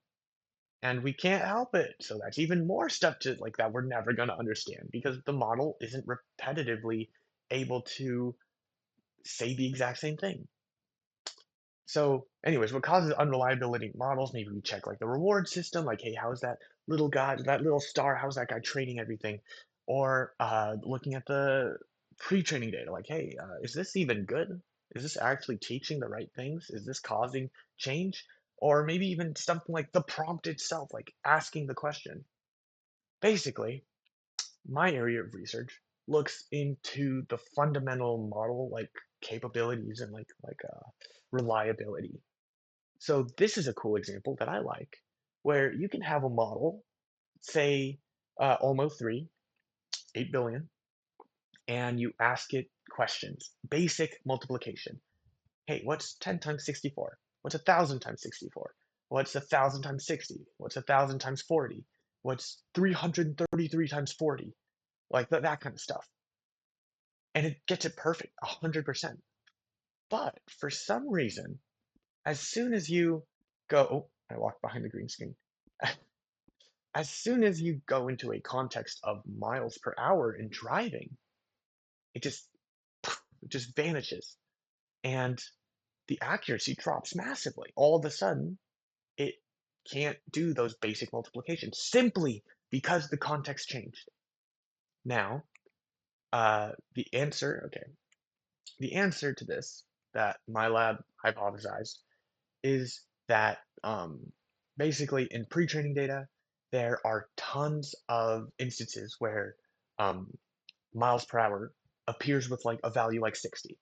And we can't help it. So that's even more stuff to like that we're never going to understand because the model isn't repetitively able to say the exact same thing. So, anyways, what causes unreliability in models? Maybe we check like the reward system, like, hey, how's that little guy, that little star, how's that guy training everything? Or looking at the pre-training data, like, hey, is this even good? Is this actually teaching the right things? Is this causing change? Or maybe even something like the prompt itself, like asking the question. Basically, my area of research looks into the fundamental model like capabilities and reliability. So this is a cool example that I like, where you can have a model, say almost 8 billion, and you ask it questions, basic multiplication. Hey, what's 10 times 64? What's 1,000 times 64? What's 1,000 times 60? What's 1,000 times 40? What's 333 times 40? Like that kind of stuff. And it gets it perfect, 100%. But for some reason, as soon as you go, oh, I walked behind the green screen. As soon as you go into a context of miles per hour in driving, it just vanishes. And the accuracy drops massively. All of a sudden, it can't do those basic multiplications simply because the context changed. Now, the answer to this that my lab hypothesized is that basically in pre-training data, there are tons of instances where um, miles per hour appears with like a value like 60.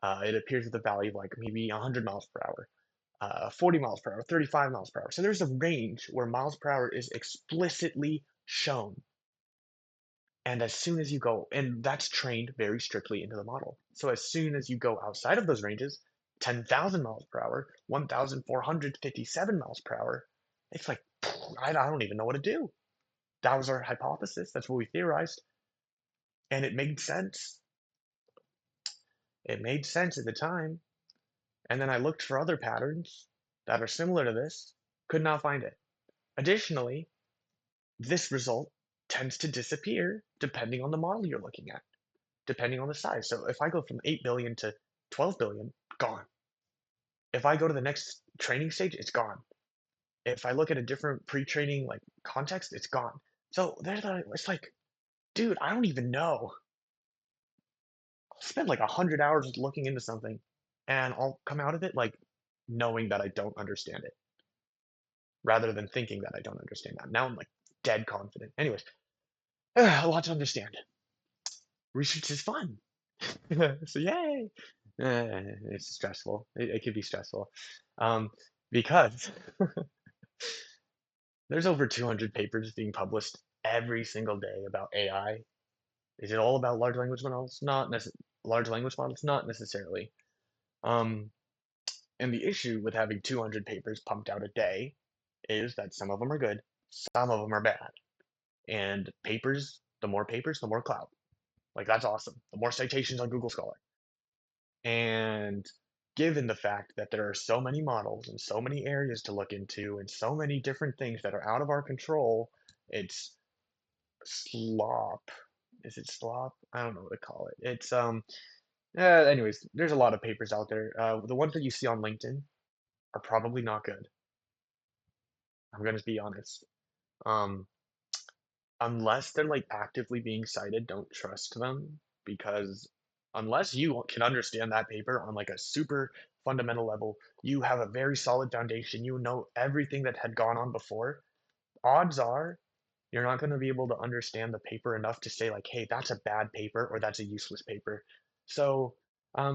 It appears with a value of like maybe 100 miles per hour, 40 miles per hour, 35 miles per hour. So there's a range where miles per hour is explicitly shown. And as soon as you go, and that's trained very strictly into the model. So as soon as you go outside of those ranges, 10,000 miles per hour, 1,457 miles per hour, it's like, I don't even know what to do. That was our hypothesis. That's what we theorized. And it made sense. It made sense at the time. And then I looked for other patterns that are similar to this, could not find it. Additionally, this result tends to disappear depending on the model you're looking at, depending on the size. So if I go from 8 billion to 12 billion, gone. If I go to the next training stage, it's gone. If I look at a different pre-training like context, it's gone. So it's like, dude, I don't even know. I'll spend like 100 hours looking into something and I'll come out of it like knowing that I don't understand it rather than thinking that I don't understand that. Now I'm like dead confident. Anyways, a lot to understand. Research is fun. So yay. It's stressful. It could be stressful. Um, because there's over 200 papers being published every single day about AI. Is it all about large language models? Not necessarily. Large language models? Not necessarily. Um, and the issue with having 200 papers pumped out a day is that some of them are good, some of them are bad. And papers, the more clout. Like that's awesome. The more citations on Google Scholar. And given the fact that there are so many models and so many areas to look into and so many different things that are out of our control, it's slop. Is it slop? I don't know what to call it. Anyways, there's a lot of papers out there. The ones that you see on LinkedIn are probably not good. I'm gonna be honest. Um, unless they're like actively being cited, don't trust them because unless you can understand that paper on like a super fundamental level, you have a very solid foundation, you know everything that had gone on before, odds are you're not going to be able to understand the paper enough to say like, hey, that's a bad paper or that's a useless paper. So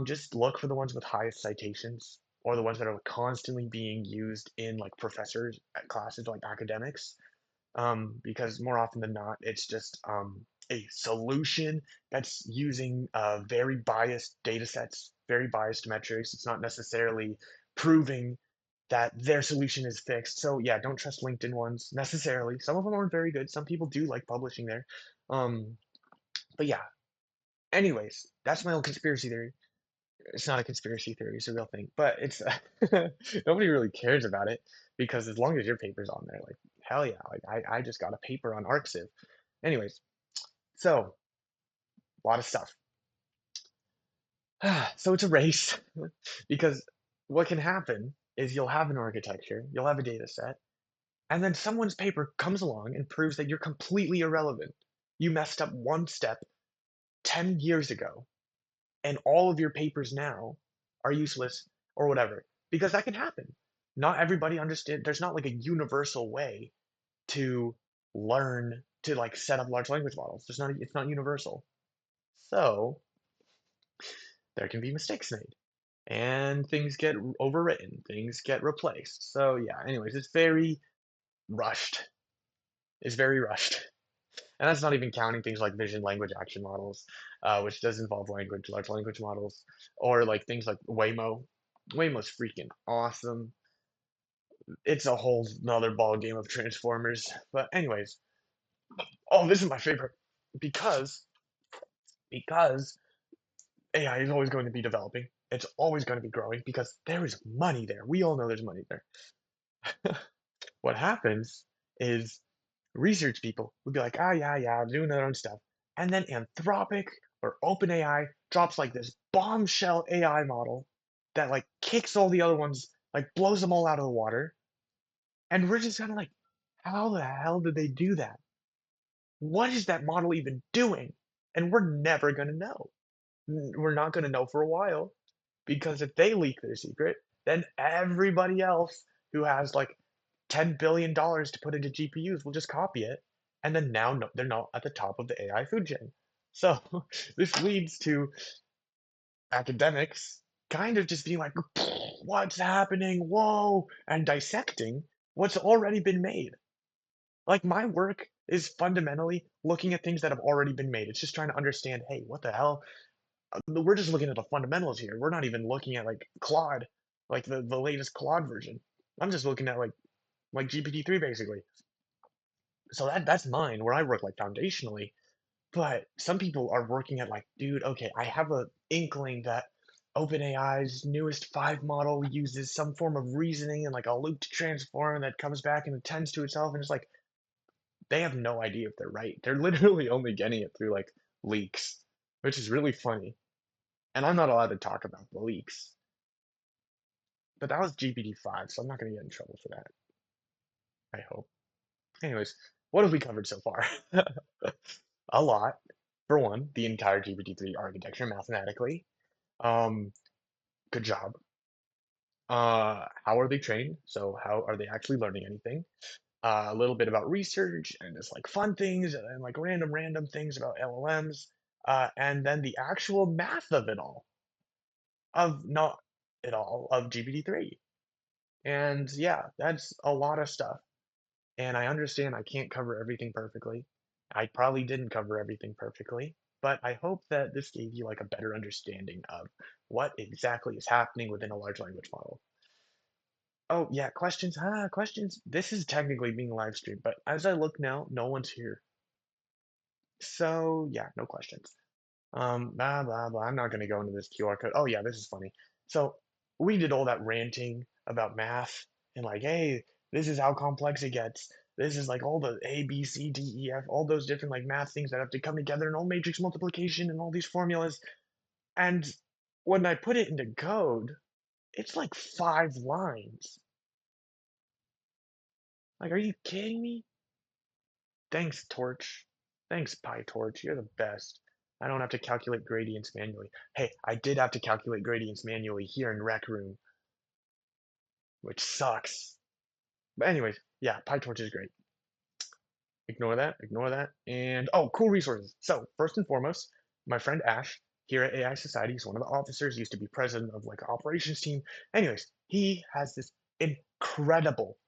just look for the ones with highest citations or the ones that are constantly being used in like professors at classes like academics because more often than not, it's just a solution that's using very biased data sets, very biased metrics. It's not necessarily proving that their solution is fixed. So yeah, don't trust LinkedIn ones necessarily. Some of them aren't very good. Some people do like publishing there. Um, but yeah, anyways, that's my own conspiracy theory. It's not a conspiracy theory, it's a real thing. But it's nobody really cares about it because as long as your paper's on there, like hell yeah, like I just got a paper on ArcSiv. Anyways, so a lot of stuff. So it's a race because what can happen is you'll have an architecture, you'll have a data set, and then someone's paper comes along and proves that you're completely irrelevant. You messed up one step 10 years ago, and all of your papers now are useless or whatever because that can happen. Not everybody understands. There's not like a universal way to learn to like set up large language models. It's not universal. So there can be mistakes made and things get overwritten, things get replaced. So yeah, anyways, it's very rushed. It's very rushed. And that's not even counting things like vision language action models, which does involve large language models, or like things like Waymo. Waymo's freaking awesome. It's a whole another ball game of Transformers. But anyways, oh, this is my favorite because because AI is always going to be developing. It's always going to be growing because there is money there. We all know there's money there. What happens is research people would be like, ah, yeah, doing their own stuff. And then Anthropic or OpenAI drops like this bombshell AI model that like kicks all the other ones, like blows them all out of the water. And we're just kind of like, how the hell did they do that? what is that model even doing? And we're never going to know. We're not going to know for a while because if they leak their secret, then everybody else who has like $10 billion to put into GPUs will just copy it. And then now no, they're not at the top of the AI food chain. So this leads to academics kind of just being like, what's happening? Whoa, and dissecting what's already been made. Like my work is fundamentally looking at things that have already been made. It's just trying to understand, hey, what the hell? We're just looking at the fundamentals here. We're not even looking at like Claude, like the latest Claude version. I'm just looking at like GPT-3 basically. So that's mine where I work like foundationally. But some people are working at like, dude, okay, I have a inkling that OpenAI's newest 5 model uses some form of reasoning and like a looped transform that comes back and attends to itself, and it's like they have no idea if they're right. They're literally only getting it through like leaks, which is really funny. And I'm not allowed to talk about the leaks. But that was GPT-5, so I'm not gonna get in trouble for that, I hope. Anyways, what have we covered so far? A lot. For one, the entire GPT-3 architecture mathematically. Um, Good job. How are they trained? So how are they actually learning anything? A little bit about research and just like fun things and like random things about LLMs. And then the actual math of it all, of not it all, of GPT-3. And yeah, that's a lot of stuff. And I understand I can't cover everything perfectly. I probably didn't cover everything perfectly, but I hope that this gave you like a better understanding of what exactly is happening within a large language model. Oh, yeah, questions? Questions. This is technically being live streamed, but as I look now, no one's here. So, yeah, no questions. Blah, blah, blah. I'm not going to go into this QR code. Oh, yeah, this is funny. So, we did all that ranting about math and like, hey, this is how complex it gets. This is like all the A, B, C, D, E, F, all those different like math things that have to come together and all matrix multiplication and all these formulas. And when I put it into code, it's like 5 lines. Like, are you kidding me? Thanks, Torch. Thanks, PyTorch. You're the best. I don't have to calculate gradients manually. Hey, I did have to calculate gradients manually here in Rec Room, which sucks. But anyways, yeah, PyTorch is great. Ignore that. And oh, cool resources. So first and foremost, my friend Ash here at AI Society, he's one of the officers, used to be president of like operations team. Anyways, he has this incredible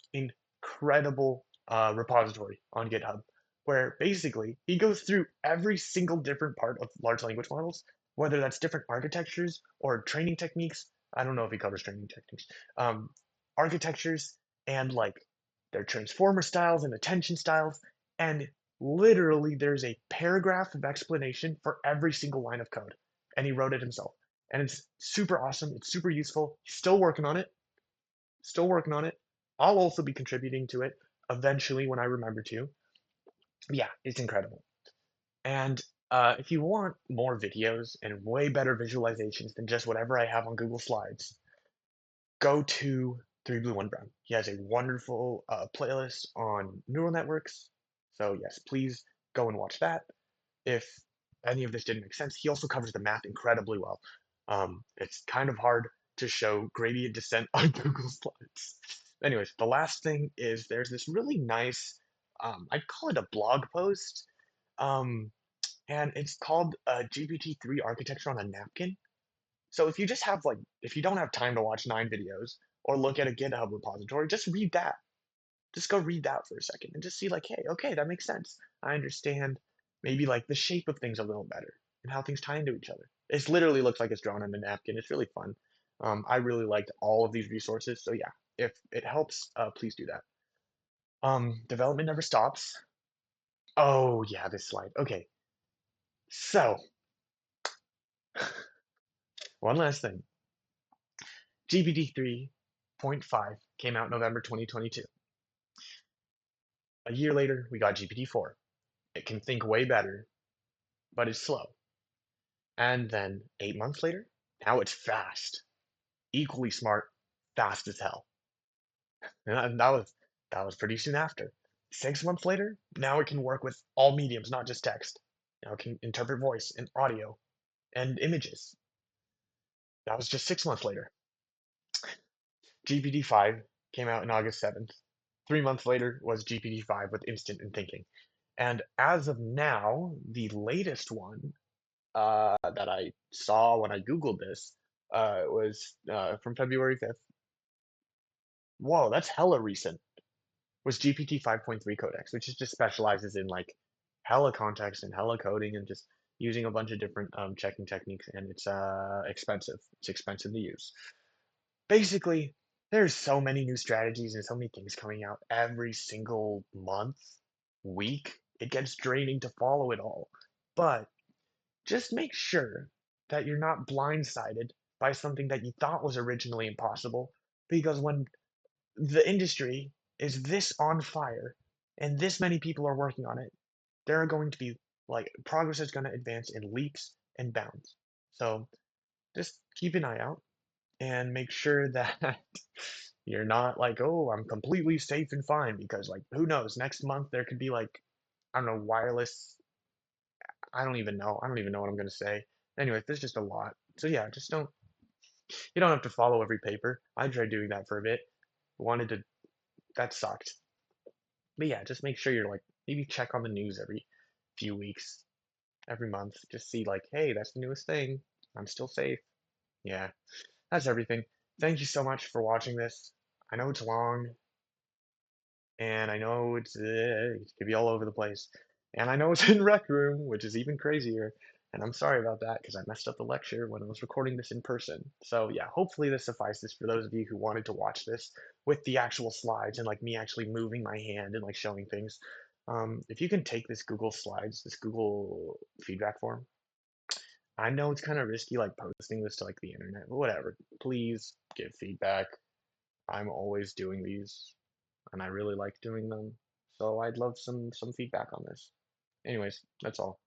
repository on GitHub where basically he goes through every single different part of large language models, whether that's different architectures or training techniques. I don't know if he covers training techniques, um, architectures and like their transformer styles and attention styles, and literally there's a paragraph of explanation for every single line of code. And he wrote it himself. And it's super awesome. It's super useful. He's still working on it. Still working on it. I'll also be contributing to it eventually when I remember to. Yeah, it's incredible. And if you want more videos and way better visualizations than just whatever I have on Google Slides, go to Three Blue One Brown. He has a wonderful playlist on neural networks. So yes, please go and watch that. If any of this didn't make sense, he also covers the math incredibly well. It's kind of hard to show gradient descent on Google Slides. Anyways, the last thing is there's this really nice, I'd call it a blog post, um, and it's called GPT-3 Architecture on a Napkin. So if you just have like, if you don't have time to watch 9 videos or look at a GitHub repository, just read that. Just go read that for a second and just see like, hey, okay, that makes sense. I understand maybe like the shape of things a little better and how things tie into each other. It literally looks like it's drawn on a napkin. It's really fun. I really liked all of these resources. So yeah, if it helps, please do that. Development never stops. Oh yeah, this slide. Okay, so one last thing. GPT 3.5 came out November 2022. A year later, we got GPT 4. It can think way better, but it's slow. And then 8 months later, now it's fast, equally smart, fast as hell. And that was pretty soon after. 6 months later, now it can work with all mediums, not just text. Now it can interpret voice and audio and images. That was just 6 months later. GPT-5 came out on August 7th. 3 months later was GPT-5 with instant and thinking. And as of now, the latest one that I saw when I Googled this was from February 5th. Whoa, that's hella recent. Was GPT 5.3 Codex, which is just specializes in like hella context and hella coding and just using a bunch of different checking techniques, and it's expensive. It's expensive to use. Basically, there's so many new strategies and so many things coming out every single month, week. It gets draining to follow it all. But just make sure that you're not blindsided by something that you thought was originally impossible, because when the industry is this on fire and this many people are working on it, there are going to be like progress is going to advance in leaps and bounds. So just keep an eye out and make sure that you're not like, oh, I'm completely safe and fine, because like who knows, next month there could be like, I don't know, wireless. I don't even know. I don't even know what I'm going to say. Anyway, there's just a lot. So yeah, just don't, you don't have to follow every paper. I tried doing that for a bit. Wanted to, that sucked. But yeah, just make sure you're like, maybe check on the news every few weeks, every month. Just see like, hey, that's the newest thing. I'm still safe. Yeah, that's everything. Thank you so much for watching this. I know it's long, and I know it could be all over the place. And I know it's in Rec Room, which is even crazier. And I'm sorry about that because I messed up the lecture when I was recording this in person. So yeah, hopefully this suffices for those of you who wanted to watch this with the actual slides and like me actually moving my hand and like showing things. If you can take this Google Slides, this Google feedback form, I know it's kind of risky like posting this to like the internet, but whatever. Please give feedback. I'm always doing these and I really like doing them. So I'd love some feedback on this. Anyways, that's all.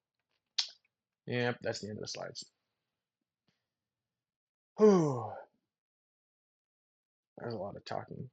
Yep, that's the end of the slides. Whew, there's a lot of talking.